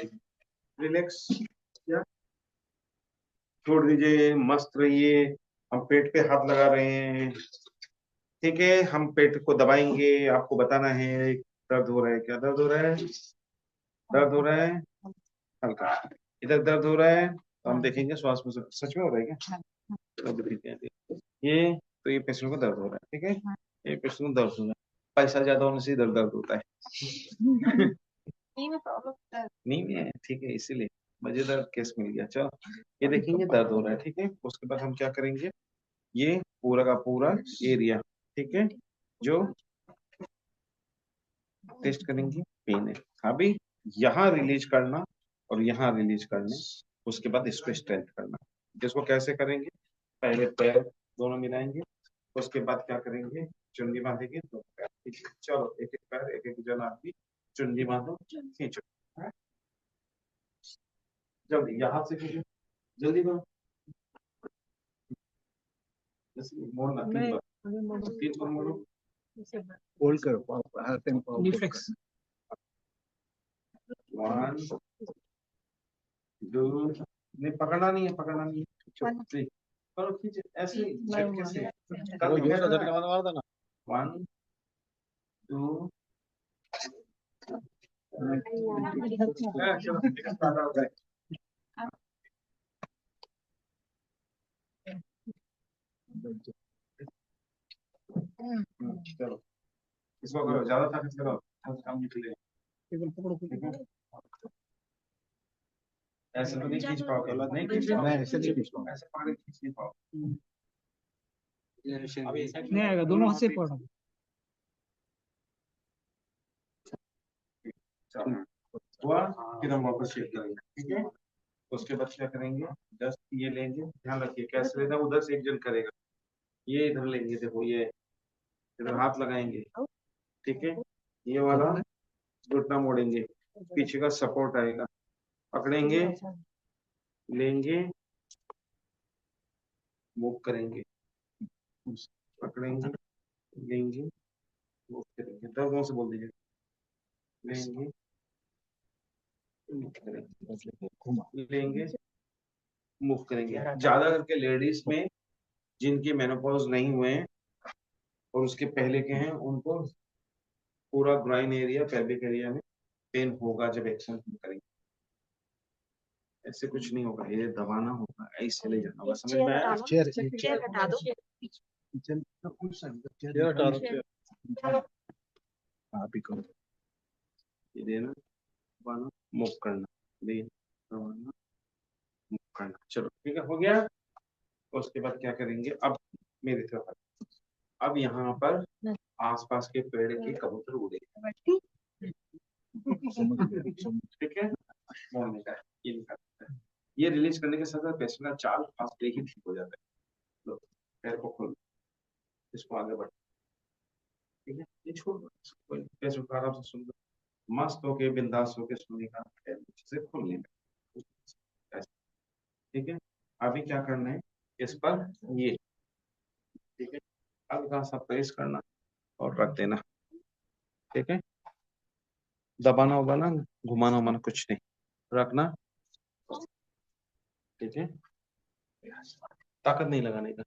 रिलैक्स क्या छोड़ दीजिए, मस्त रहिए, हम पेट पे हाथ लगा रहे हैं, ठीक है, हम पेट को दबाएंगे, आपको बताना है दर्द हो रहा है, क्या दर्द हो रहा है, दर्द हो रहा है हल्का, इधर दर्द हो रहा है, तो हम देखेंगे श्वास में सच में हो रहा है क्या, ये तो ये पेशेंट को दर्द हो रहा है, ठीक है, ये पेशेंट को दर्द हो रहा है, पैसा ज्यादा होने से इधर दर्द होता है नहीं है, ठीक है, इसीलिए मजेदार केस मिल गया। चलो ये देखेंगे दर्द हो रहा है, ठीक है, उसके बाद हम क्या करेंगे, ये पूरा का पूरा एरिया, ठीक है, जो टेस्ट करेंगे पेन है, अभी यहाँ रिलीज करना और यहाँ रिलीज करना, उसके बाद इसको स्ट्रेंथ करना। इसको कैसे करेंगे, पहले पैर दोनों मिलाएंगे, उसके बाद क्या करेंगे, चुन्नी बांधेंगे दो पैर, ठीक है, चलो एक एक पैर एक एक जन आदमी चुन्नी बांधो, खींचो जल्दी, यहाँ से खींचो जल्दी करो, मोड़ना तीन बार मोड़ो, होल्ड करो हर टाइम रिफ्लेक्स 1 2 नहीं पकड़ना नहीं है, पकड़ना नहीं है, 3 करो, खींचे ऐसे ही झटके से वो झटका मार देना 1 2 चलो ज्यादा हो गए, चलो इसको करो, ज्यादा ताकत करो, काम निकले, ठीक है, ऐसे तो नहीं खींच पाओगे, नहीं खींच पाओगे, नहीं ऐसे नहीं खींच पाऊंगा ऐसे पकड़ के खींच नहीं पाओगे, नहीं आएगा, दोनों हाथ से पकड़ो। चलो हुआ, फिर हम वापस शेप करेंगे, ठीक है, उसके बाद क्या करेंगे, जस्ट ये लेंगे, ध्यान रखिए कैसे लेना, उधर से एक जन करेगा, ये इधर लेंगे, देखो ये इधर हाथ लगाएंगे, ठीक है, ये वाला घुटना मोड़ेंगे, पीछे का सपोर्ट आएगा, पकड़ेंगे, लेंगे, मूव करेंगे, पकड़ेंगे, लेंगे, मूव करेंगे, दर्दों से बोल दीजिए, लेंगे, मूव करेंगे, लेंगे, मूव करेंगे। ज्यादा करके लेडीज में जिनके मेनोपॉज नहीं हुए हैं और उसके पहले के हैं, उनको पूरा ग्राइन एरिया पेल्विक एरिया में पेन होगा जब एक्शन करेंगे, ऐसे कुछ नहीं होगा, ये दबाना होगा, ऐसे ले जाना होगा, समझ में आया, चेयर हटा दो। चेयर हटा दो आप ही करो ये देना, दबाना, मूव करना, देना, दबाना, मूव करना, चलो ठीक है, हो गया। उसके बाद क्या करेंगे, अब मेरी तरफ अब यहाँ पर आसपास के पेड़ के कबूतर उड़े, ठीक है, मोड़ने का ये निकालना है, ये रिलीज करने के साथ पेशेंट का चाल फास्ट ही ठीक हो जाता है। लो पैर को खोल, इसको आगे बढ़, ठीक है, ये छोड़ दो, पेशेंट को आराम से सुन लो, मस्त होके बिंदास होके सोने का, अच्छे से खोलने का, ठीक है, अभी क्या करना है इस पर, ये ठीक है, हल्का सा प्रेस करना और रख देना। ठीक है, दबाना उबाना घुमाना उमाना कुछ नहीं, रखना। ठीक है, ताकत नहीं लगाने का,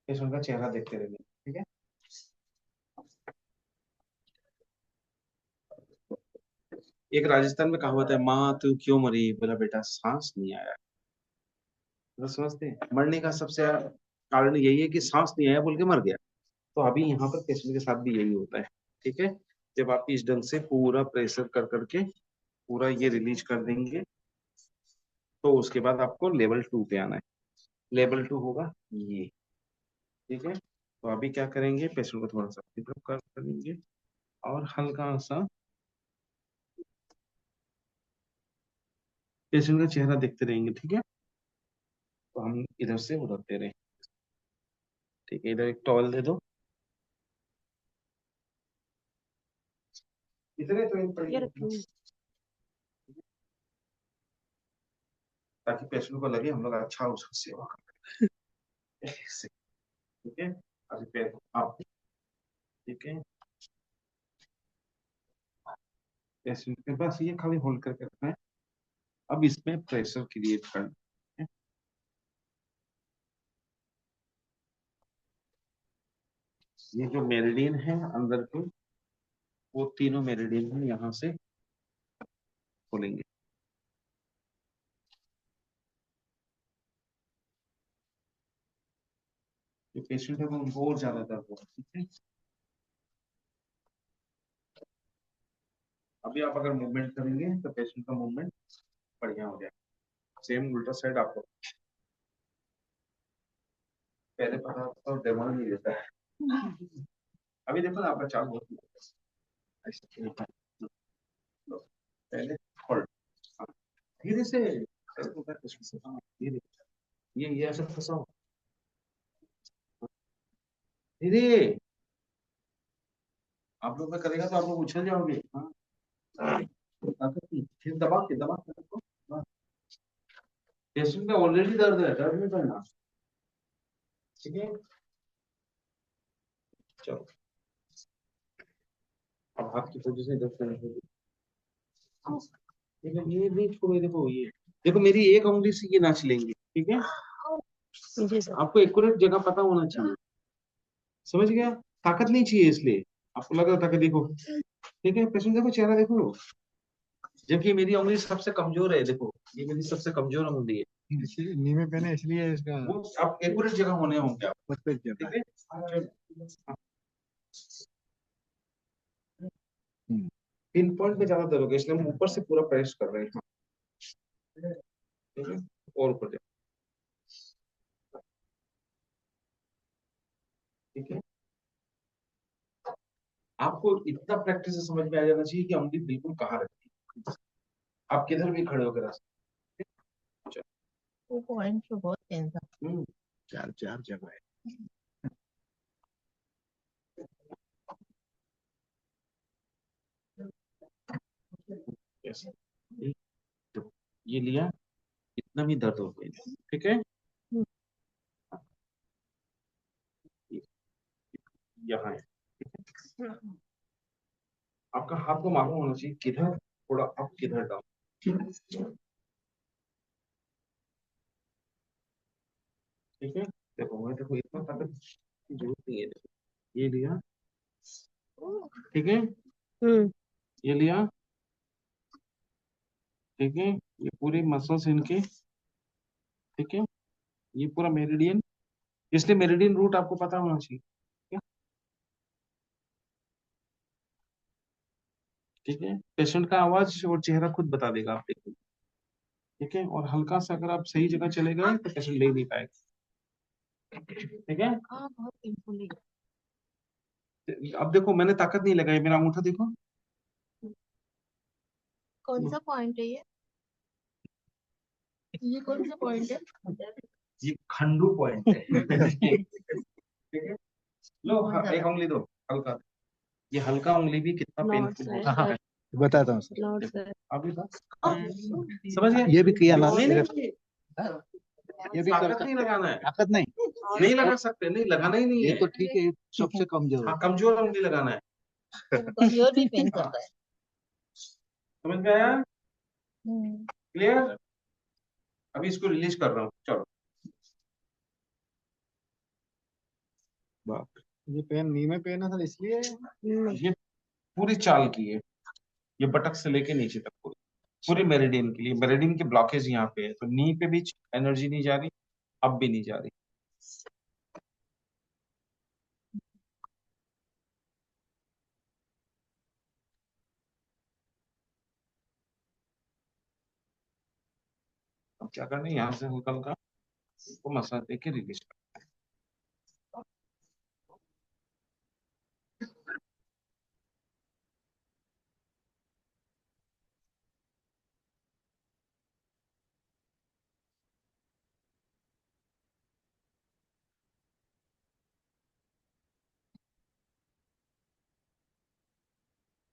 पेशेंट का चेहरा देखते रहना। ठीक है, एक राजस्थान में कहावत है, माँ तू क्यों मरी, बोला बेटा सांस नहीं आया। तो समझते हैं मरने का सबसे कारण यही है कि सांस नहीं आया बोल के मर गया। तो अभी यहाँ पर पेशेंट के साथ भी यही होता है। ठीक है, जब आप इस ढंग से पूरा प्रेशर कर करके पूरा ये रिलीज कर देंगे तो उसके बाद आपको लेवल 2 पे आना है। लेवल 2 होगा ये। ठीक है, तो अभी क्या करेंगे, पेशेंट को थोड़ा सा पिकअप कर लेंगे और हल्का सा पेशेंट का चेहरा देखते रहेंगे। ठीक है, तो हम इधर से उधर दे रहे हैं। ठीक है, इधर एक टॉवल दे दो, इतने तो इन पड़ी ताकि पेशेंट को लगे हम लोग अच्छा उसका सेवा कर रहे हैं। ठीक है, अभी पैर आप, ठीक है, पेशेंट के पास ये खाली होल्ड करके रखना है। अब इसमें प्रेशर क्रिएट करना है। ये जो मेरिडियन है अंदर के, वो तीनों मेरिडियन है यहाँ से खोलेंगे। जो पेशेंट है वो उनको और ज्यादा दर्द होगा। ठीक है, अभी आप अगर मूवमेंट करेंगे तो पेशेंट का मूवमेंट बढ़िया हो जाएगा। सेम उल्टा साइड आपको पहले पता होता है, डेमो नहीं देता है। अभी देखो ना आपका चालू होती है पहले होल्ड, धीरे से धीरे, ये ऐसा फंसाओ धीरे। आप लोग में करेगा तो आप लोग उछल जाओगे। हाँ, ताकत नहीं, फिर दबा के रखो। हाँ, पेशेंट में ऑलरेडी दर्द है, दर्द नहीं करना। ठीक है, चलो अब हाथ की पोजीशन इधर करनी होगी। ठीक है, ये नहीं छोड़ो, देखो ये देखो मेरी एक उंगली से ये ना चलेंगे। ठीक है, आपको एक्यूरेट जगह पता होना चाहिए, समझ गया? ताकत नहीं चाहिए इसलिए आपको लग रहा था कि देखो। ठीक है, पेशेंट देखो चेहरा देखो, जबकि मेरी उंगली सबसे कमजोर है। देखो ये मेरी सबसे कमजोर उंगली है, इसलिए नी में पहने इसलिए इसका वो आप एक्यूरेट जगह होने होंगे आप। परफेक्ट जगह ठीक है, पिन पॉइंट पे ज्यादा दर्द होगा इसलिए हम ऊपर से पूरा प्रेस कर रहे हैं। ठीक है, और ऊपर जाओ। ठीक है, आपको इतना प्रैक्टिस से समझ में आ जाना चाहिए कि उंगली बिल्कुल कहाँ रखती है, आप किधर भी खड़े होकर आ सकते हैं। वो पॉइंट तो बहुत टेंशन। चार चार जगह है। Yes. ये लिया, इतना भी दर्द हो गया। ठीक है, यहाँ है। आपका हाथ को मालूम होना चाहिए किधर थोड़ा अप किधर डाउन। ठीक है, देखो मैं देखो इतना ताकत की जरूरत नहीं है। देखो ये लिया, ठीक है, ये लिया, ठीक है, ये पूरी मसल्स इनके, ठीक है, ये पूरा मेरिडियन, इसलिए मेरिडियन रूट आपको पता होना चाहिए। ठीक है, ठीक है, पेशेंट का आवाज और चेहरा खुद बता देगा आप देखो। ठीक है, और हल्का सा अगर आप सही जगह चले गए तो पेशेंट ले नहीं पाएगा। ठीक है, हाँ बहुत पेनफुल है। अब देखो मैंने ताकत नहीं लगाई, मेरा अंगूठा देखो। कौन सा पॉइंट है ये कौन सा पॉइंट है? ये खंडू पॉइंट है। ठीक है, लो हाँ, एक उंगली दो हल्का, ये हल्का उंगली भी कितना Not पेनफुल right. होता है। बताता हूँ सर। लॉर्ड सर अभी बस समझ गए? ये भी किया ना नहीं, सिर्फ, नहीं, ये भी ताकत कर नहीं लगाना है, ताकत नहीं, नहीं लगा सकते, नहीं लगाना ही नहीं ये है। तो ठीक है, ये सबसे कमजोर हाँ, है। कमजोर उंगली लगाना है। कमजोर भी पेन करता है। समझ में आया? हम्म। क्लियर? अभी इसको रिलीज कर रहा हूँ, चलो। ये पेन नी में पेन है सर, इसलिए ये पूरी चाल की है, ये बटक से लेके नीचे तक पूरी पूरी मेरिडियन के लिए। मेरिडियन के ब्लॉकेज यहाँ पे है, तो नी पे भी एनर्जी नहीं जा रही, अब भी नहीं जा रही। अब क्या करना है, यहाँ से हल्का हल्का इसको मसाज देके रिलीज कर।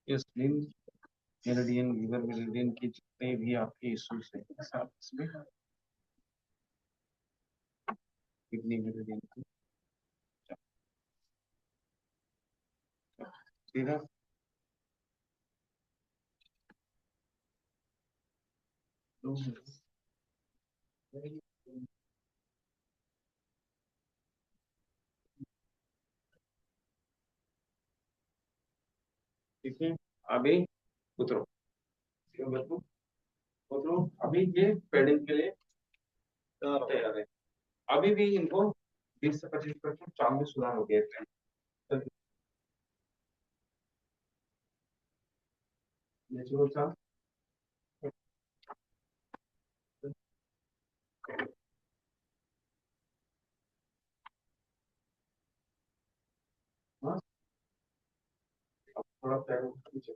इस मेरिडियन, लीवर मेरिडियन की जितने भी आपके इश्यूज हैं सब इसमें, किडनी मेरिडियन की, ठीक है। ठीक है, अभी उतरो, उतरो, उतरो। अभी ये पेडिंग के लिए तैयार है। अभी भी इनको 20 से 25% चाल में सुधार हो गया है। नेचुरल चाल, हाँ, अब थोड़ा पैर पीछे,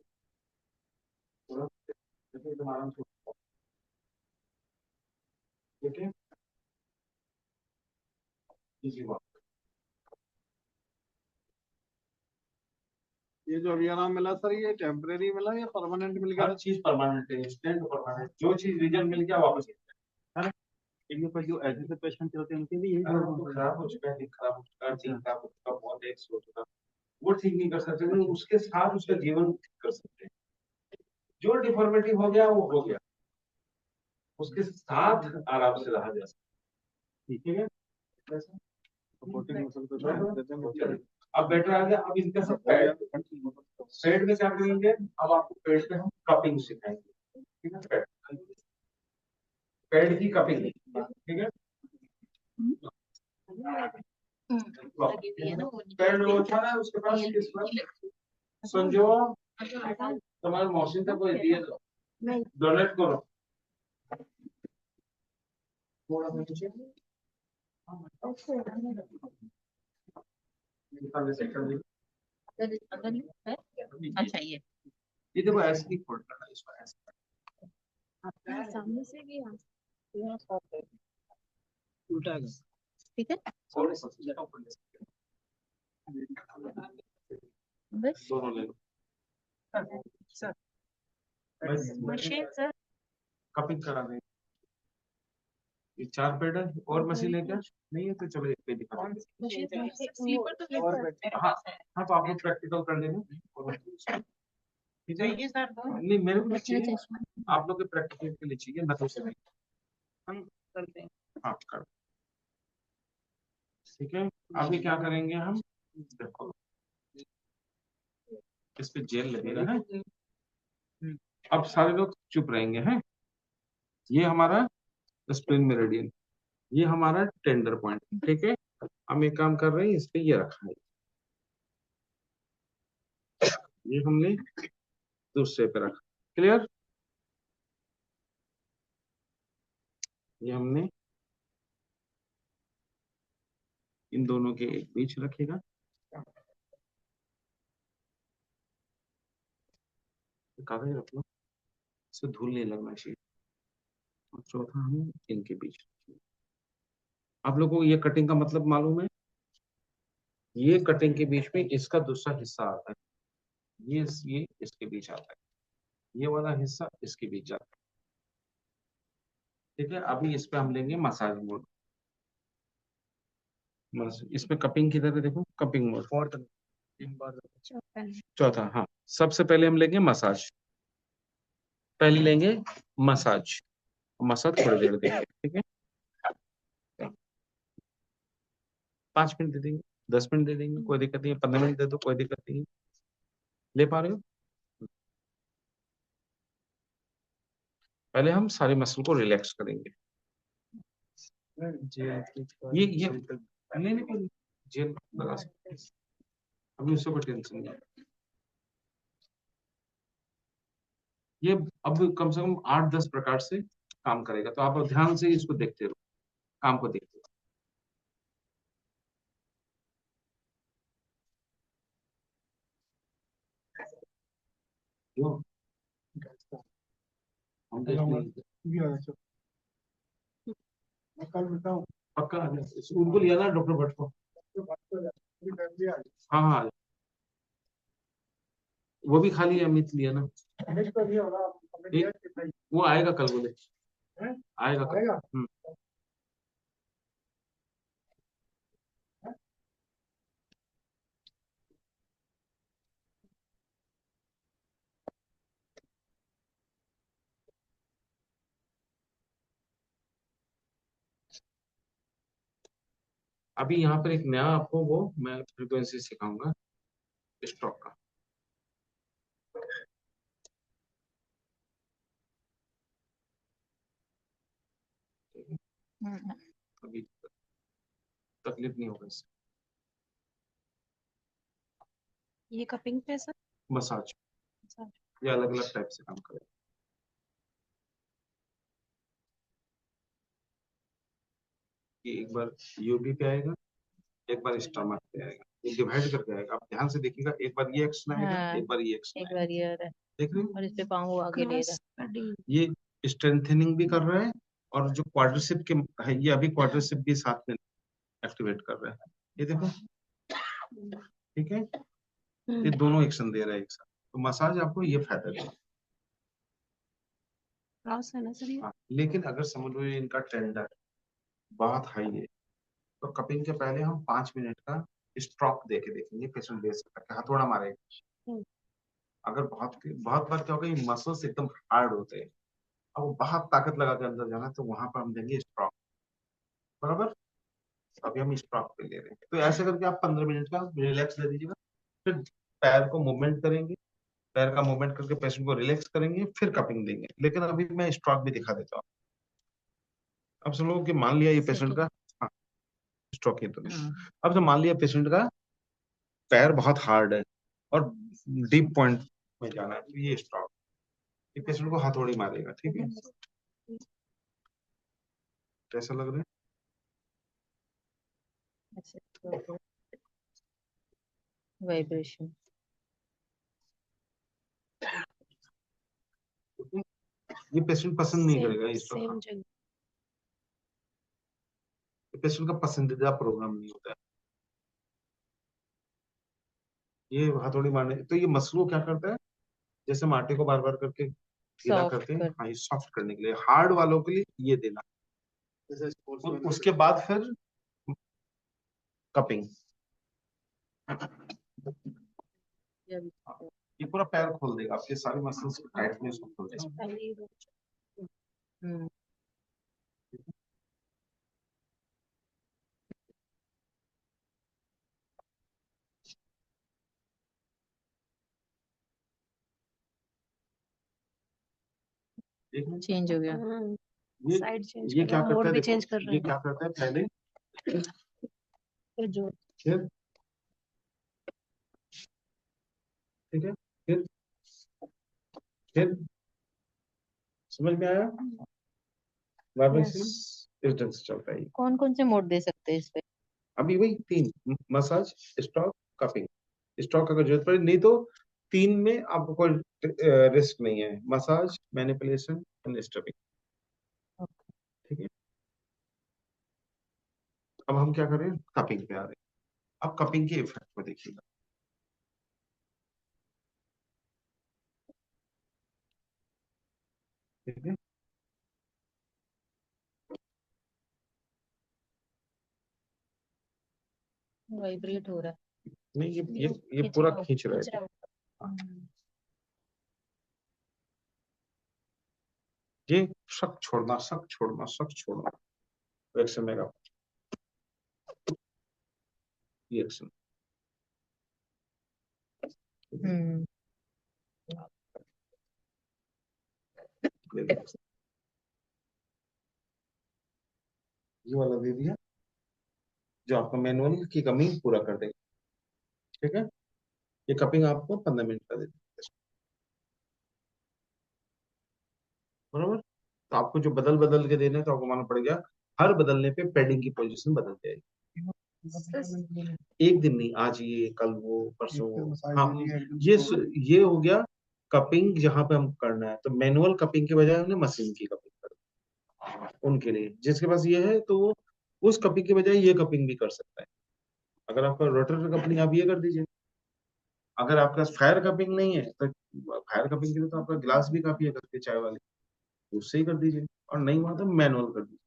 थोड़ा एकदम आराम से, ठीक है। इजी बात। ये जो अभी आराम मिला सर, ये टेम्परेरी मिला या परमानेंट मिल गया? हर चीज परमानेंट है, इंस्टेंट परमानेंट, जो चीज रिजल्ट मिल गया वापस है ना। इनके पर जो ऐसे पेशेंट चलते हैं उनके भी यही अगर वो खराब हो चुका है, दिल खराब हो चुका है, दिल खराब हो चुका है, बहुत एक्स हो चुका है, वो ठीक नहीं कर सकते, लेकिन उसके साथ उसका जीवन ठीक कर सकते हैं। जो डिफॉर्मिटी हो गया वो हो गया, उसके साथ आराम से रहा जा सकता है, ठीक है। ऐसा? सपोर्टिंग मसल को strength देते हैं। चलिए, अब बेटर आ गया। अब इनका सब पेड में क्या करेंगे, अब आपको पेड पे हम कपिंग सिखाएंगे, ठीक है। पेड की कपिंग, ठीक है। पेड लोचा है उसके पास, किस पर संजो तुम्हारे मौसी तक कोई दिए तो डोनेट करो थोड़ा सा नीचे। अच्छा ये देखो ऐसे ही फोल्ड करना है इसको, ऐसे सामने से भी आ उल्टा है। ठीक है, थोड़े से जगह पर ले सकते हैं। बस दोनों ले लो बस, मशीन सर। कपिंग करा देंगे। ये 4 पेड है, और मशीन है क्या? नहीं है तो चलो एक पे दिखा देंगे। स्लीपर तो हाँ हाँ, तो आप लोग प्रैक्टिकल कर लेना, ठीक है। नहीं मेरे को नहीं चाहिए, आप लोग के प्रैक्टिकल के लिए चाहिए, मैं तो उसे नहीं। हम करते हैं। हाँ कर, ठीक है। अभी क्या करेंगे हम, देखो इस पे जेल लगेगा है। अब सारे लोग चुप रहेंगे हैं। ये हमारा स्प्लिन मेरिडियन, ये हमारा टेंडर पॉइंट, ठीक है। हम एक काम कर रहे हैं, इस पे ये रखा है, ये हमने दूसरे पे रखा, क्लियर। ये हमने इन दोनों के एक बीच रखेगा, कागज रख लो, इससे धूल नहीं लगना चाहिए। और चौथा हम इनके बीच रखेंगे। आप लोगों को ये कटिंग का मतलब मालूम है, ये कटिंग के बीच में इसका दूसरा हिस्सा आता है, ये इसके बीच आता है, ये वाला हिस्सा इसके बीच जाता है। ठीक है, अभी इस पे हम लेंगे मसाज मोड। इस पे कपिंग किधर है, देखो कपिंग मोड फोर्थ 3 बार चौथा। हाँ, सबसे पहले हम लेंगे मसाज। पहले लेंगे मसाज, मसाज थोड़ी देर देंगे। ठीक है, 5 मिनट दे देंगे, 10 मिनट दे देंगे, कोई दिक्कत नहीं है। 15 मिनट दे दो, कोई दिक्कत नहीं है। ले पा रहे हो? पहले हम सारे मसल को रिलैक्स करेंगे। ये लेने को जेल लगा सकते हैं, अभी उससे कोई टेंशन नहीं है। ये अब कम से कम 8-10 प्रकार से काम करेगा, तो आप ध्यान से इसको देखते रहो, काम को देखते रहो। हम देख लेंगे। कल बताऊं पक्का आ जाए। उनको लिया ना डॉक्टर भट्ट को। हाँ हाँ, वो भी खाली अमित लिया ना। वो आएगा कल, बोले आएगा कल। अभी यहाँ पर एक नया आपको वो मैं फ्रीक्वेंसी सिखाऊंगा स्ट्रोक का। अभी तकलीफ नहीं होगा इससे। ये कपिंग पे सर? मसाज ये अलग अलग टाइप से काम करेगा। ये एक बार यूबी पे आएगा, एक बार स्टमक पे आएगा, ये डिवाइड करके आएगा। आप ध्यान से देखिएगा, एक बार ये एक्शन आएगा, हाँ, एक बार ये एक्शन एक आएगा। बार ये देख रहे हो? और इस पे पाँव आगे ले रहा। ये स्ट्रेंथनिंग भी कर रहा है, और जो क्वाड्रिसेप के है, ये अभी क्वाड्रिसेप भी साथ में एक्टिवेट कर रहा है। ये देखो, ठीक है, ये दोनों एक्शन दे रहा है एक साथ। तो मसाज आपको ये फायदा देगा। क्रॉस है ना सर ये? हाँ, लेकिन अगर समझ लो ये इनका टेंडर बहुत हाई है, तो कपिंग के पहले हम 5 मिनट का स्ट्रोक दे के देखेंगे। पेशेंट दे सकता है, हथौड़ा मारेगा। अगर बहुत बहुत बार क्या होगा, ये मसल्स एकदम हार्ड होते हैं, अब वो बहुत ताकत लगा के अंदर जाना, तो वहां पर हम देंगे स्ट्रोक। बराबर, अभी हम स्ट्रोक पे ले रहे हैं। तो ऐसे करके आप 15 मिनट का रिलैक्स दे दीजिएगा, फिर पैर को मूवमेंट करेंगे, पैर का मूवमेंट करके पेशेंट को रिलैक्स करेंगे, फिर कपिंग देंगे। लेकिन अभी मैं स्ट्रोक भी दिखा देता हूँ। अब सब लोगों की मान लिया ये पेशेंट का, हाँ स्ट्रोक है तो नहीं। अब तो मान लिया पेशेंट का पैर बहुत हार्ड है और डीप पॉइंट में जाना है, तो ये स्ट्रोक, ये पेशेंट को हथौड़ी मारेगा। ठीक है, कैसा लग रहा है? वाइब्रेशन। ये पेशेंट पसंद नहीं करेगा इस सेम जगह। पेशेंट का पसंदीदा प्रोग्राम नहीं होता है ये हथौड़ी मारने। तो ये मसलों क्या करता है, जैसे हम आटे को बार बार करके ढीला Soft करते हैं, कर- हाँ ये सॉफ्ट करने के लिए, हार्ड वालों के लिए ये देना। जैसे स्पोर्ट्स में उसके बाद फिर कपिंग। ये पूरा पैर खोल देगा, आपके सारे मसल्स को टाइट में इसको खोल देगा। हम्म। देख रहे हैं? चेंज हो गया। ये साइड चेंज ये कर क्या रहा है, करता मोड है, भी देखो, चेंज कर रहा ये है। क्या करता है, पहले फिर जो फिर ठीक है, फिर समझ में आया? वाइब्रेशन इस ढंग से चलता है। कौन कौन से मोड दे सकते हैं इस पे? अभी वही 3, मसाज, स्ट्रोक, कपिंग। स्ट्रोक अगर जरूरत पड़े, नहीं तो 3 में आपको कोई रिस्क नहीं है, मसाज, मैनिपुलेशन एंड स्ट्रपिंग। ठीक है, अब हम क्या करें, कपिंग पे आ रहे हैं। अब कपिंग के इफेक्ट को देखिएगा। ठीक है, वाइब्रेट हो रहा है। नहीं ये खींच पूरा रहा हो- खींच रहा खींच है। रहा हो। ये शक छोड़ना, शक छोड़ना, शक छोड़ना। एक्शन मेरा, ये एक्शन। हम्म। ये वाला दे दिया जो आपका मैनुअल की कमी पूरा कर देगा। ठीक है, ये कपिंग आपको 15 मिनट का देती है, बराबर। तो आपको जो बदल बदल के देने तो आपको मालूम पड़ेगा, हर बदलने पे पैडिंग की पोजीशन बदल जाएगी। एक दिन नहीं, आज ये कल वो परसों वो। हाँ, ये हो गया कपिंग जहां पे हम करना है। तो मैनुअल कपिंग के बजाय हमने मशीन की कपिंग कर उनके लिए, जिसके पास ये है तो वो उस कपिंग के बजाय ये कपिंग भी कर सकता है। अगर आपका रोटेटर कपिंग आप ये कर दीजिए। अगर आपका फायर कपिंग नहीं है तो फायर कपिंग के लिए तो आपका गिलास भी काफी है करके चाय वाले, उससे ही कर दीजिए। और नहीं हुआ तो मैनुअल कर दीजिए।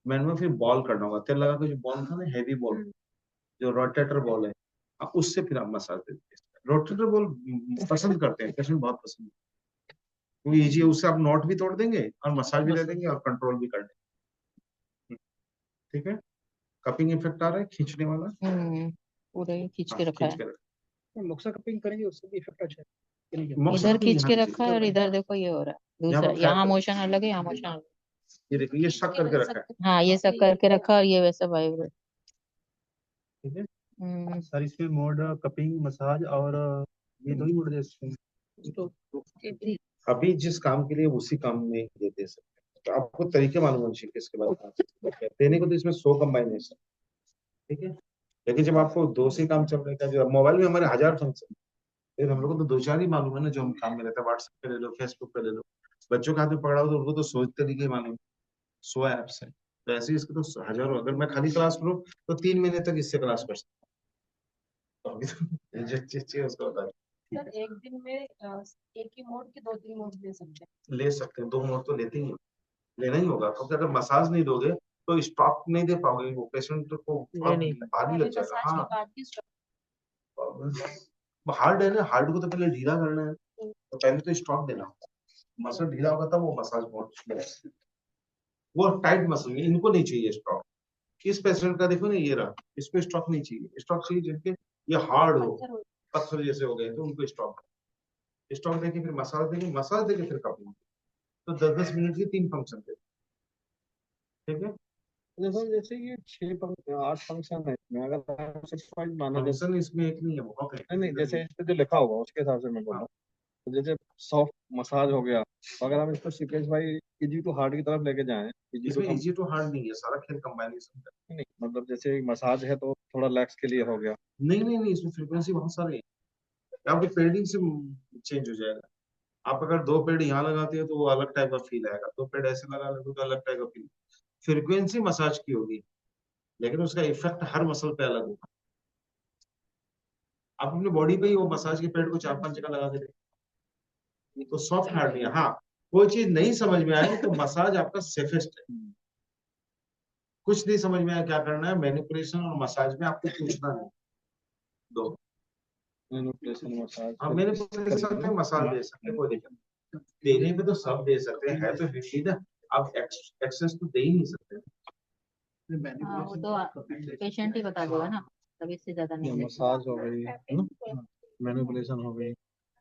मैनुअल फिर बॉल करना होगा, तेल लगा के जो बॉल था ना, हैवी बॉल, जो रोटेटर बॉल है, आप उससे फिर आप मसाज दे दीजिए। रोटेटर बॉल पसंद करते हैं पेशेंट, बहुत पसंद है। वो इजी है, उससे आप नॉट भी तोड़ देंगे और मसाज भी दे देंगे और कंट्रोल भी कर देंगे। ठीक है, कपिंग इफेक्ट आ रहा है खींचने वाला। पूरा ही खींच हाँ, के रखा खींच है। के रखा मोक्सा कपिंग करेंगे उससे भी इफेक्ट अच्छा है कि नहीं? है। मौसम इधर भी खींच यहाँ के दीजिए। रखा है और इधर देखो ये हो रहा है यहाँ दूसरा, पर यहाँ फायर, मोशन अलग है, यहाँ मोशन अलग ये देखिए ये शक करके रखा है। है। हाँ, ये सब करके रखा और ये वैसा वाइब्रेट। ठीक है, सर इसमें मोड कपिंग, मसाज और ये दो ही मोड दे सकते हैं। अभी जिस काम के लिए उसी काम में ये दे सकते हैं। तो आपको तरीके मालूम होने चाहिए इसके बाद देने को। तो इसमें 100 कम्बाइनेशन, ठीक है। लेकिन जब आपको दो से काम चल रहा है, जो मोबाइल में हमारे 1000 फंक्शन, लेकिन हम लोग को तो दो चार ही मालूम है ना, जो हम काम में रहता है। व्हाट्सएप पे ले लो, फेसबुक पे ले लो, बच्चों के हाथ में पकड़ा हो तो उनको तो 100 तरीके मालूम, 100 ऐप्स है। तो ऐसे ही इसके तो हजारों। अगर मैं खाली क्लास करूँ तो 3 महीने तक इससे क्लास कर सकता हूँ। अभी तो जो चीज चाहिए उसको बता सर एक दिन में एक ही मोड के 2-3 मोड ले सकते हैं। ले सकते हैं। 2 मोड तो लेते ही हैं, लेना ही होगा, क्योंकि अगर मसाज नहीं दोगे तो स्टॉक नहीं दे पाओगे, वो पेशेंट को भारी लग पहले जाएगा। मसाज हाँ, के बाद की हार्ड है ना, हार्ड को तो पहले ढीला करना है, तो पहले तो स्टॉक देना होगा। मसल ढीला होगा तब वो मसाज मोड, वो टाइट मसल है, इनको नहीं चाहिए स्टॉक। इस पेशेंट का देखो ना, ये रहा, इसको स्टॉक नहीं चाहिए। स्टॉक चाहिए जिनके ये हार्ड हो, पत्थर हो पत्थर जैसे हो गए तो उनको स्टॉक, स्टॉक देके फिर मसाज देंगे, मसाज देके फिर कपिंग। तो 10-10 मिनट के 3 फंक्शन थे। ठीक है, देखो जैसे ये 8 फंक्शन है इसमें, अगर आप सेटिस्फाइड माना जैसे, फंक्शन इसमें एक नहीं है, बहुत है। नहीं जैसे इस पे जो लिखा होगा उसके हिसाब से मैं बोल रहा हूँ। तो जैसे सॉफ्ट मसाज हो गया, तो अगर हम इसको सीक्वेंस भाई इजी टू हार्ड की तरफ लेके जाएं, इजी टू इसमें इजी टू हार्ड नहीं है, सारा खेल कंबाइनेशन का। नहीं, मतलब जैसे मसाज है तो थोड़ा लैक्स के लिए हो गया। नहीं, इसमें फ्रीक्वेंसी बहुत सारे हैं। आपके पेडिंग से चेंज हो जाएगा। आप अगर 2 पेड यहाँ लगाते हो तो वो अलग टाइप का फील आएगा, 2 पेड ऐसे लगा लेते हो तो अलग टाइप का फील। फ्रीक्वेंसी मसाज की होगी, लेकिन उसका इफेक्ट हर मसल पे अलग होगा। आप अपनी बॉडी पे ही वो मसाज के पेड को 4-5 जगह लगा के देखिए, तो सॉफ्ट हार्ड नहीं है। हाँ, कोई चीज नहीं समझ में आई तो मसाज आपका सेफेस्ट है। कुछ नहीं समझ में आया क्या करना है, मैनिपुलेशन और मसाज में आपको पूछना नहीं। दो मैनिपुलेशन मसाज, आप मैनिपुलेशन दे सकते हैं, मसाज दे सकते हैं, कोई दिक्कत नहीं। देने पे तो सब दे सकते हैं, है तो हिस्ट्री ना। आप एक्सेस तो दे ही नहीं सकते। हाँ, वो तो पेशेंट ही बता देगा ना, तब इससे ज्यादा नहीं। मसाज हो गई, मैनिपुलेशन हो गई,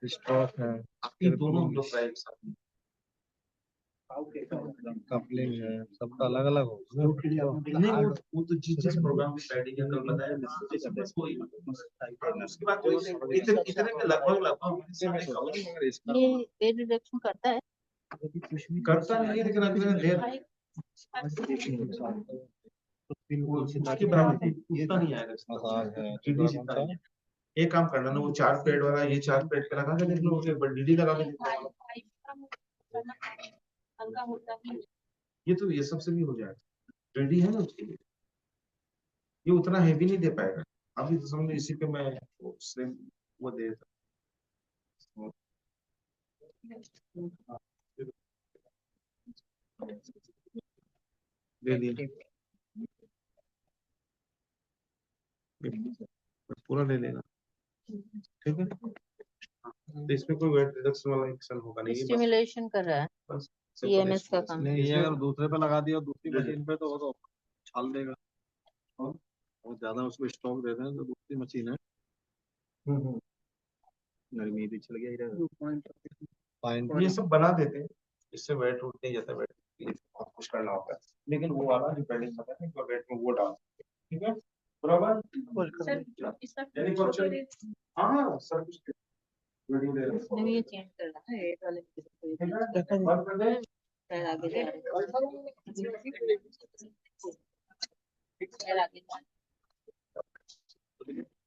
स्ट्रोक है, ये दोनों हम लोग ट्राई सकते हैं। कपलिंग है, सबका अलग अलग होगा। नहीं, वो तो जिस प्रोग्राम की पैडिंग है कल बताया ना, कोई उसके बाद कोई इतने में लगभग ये वेट रिडक्शन करता है। करता नहीं है, लेकिन अगले देर उसके बराबर उतना नहीं आएगा। मसाज है, डीडी जितना नहीं है। एक काम करना ना, वो 4 पेड वाला, ये 4 पेड का लगा के देख लो, एक बार डीडी लगा के देख लो। हल्का होता ही ये तो ये सबसे भी हो जाएगा, डीडी है ना उसके लिए। ये उतना हैवी नहीं दे पाएगा। अभी तो समझो इसी पे मैं वो दे देता हूँ। ले लिया, बस पूरा ले लेना, ठीक है। तो इसमें कोई वेट रिडक्शन वाला एक्शन होगा नहीं, ये बस स्टिमुलेशन कर रहा है बस EMS का काम। नहीं, ये अगर दूसरे पे लगा दिया दूसरी मशीन पे तो वो तो छाल देगा। और ज्यादा उसको स्टॉक देते हैं तो दूसरी मशीन है, नरमी भी चल गया इधर। फाइन ये सब बना देते हैं, इससे वेट उठ नहीं जाता, वेट बहुत कुछ करना होता है, लेकिन वो वाला रिपेयरिंग पता है तो वेट में वो डाल, ठीक है, बराबर। सर इसका यानी फोटो क्वेश्चन, दे हाँ सब कुछ वीडियो दे रहे हैं, नहीं ये चेंज करना है रेट वाले ठीक है, बंद कर दे। शायद आगे जा रहे शायद आगे जा रहे।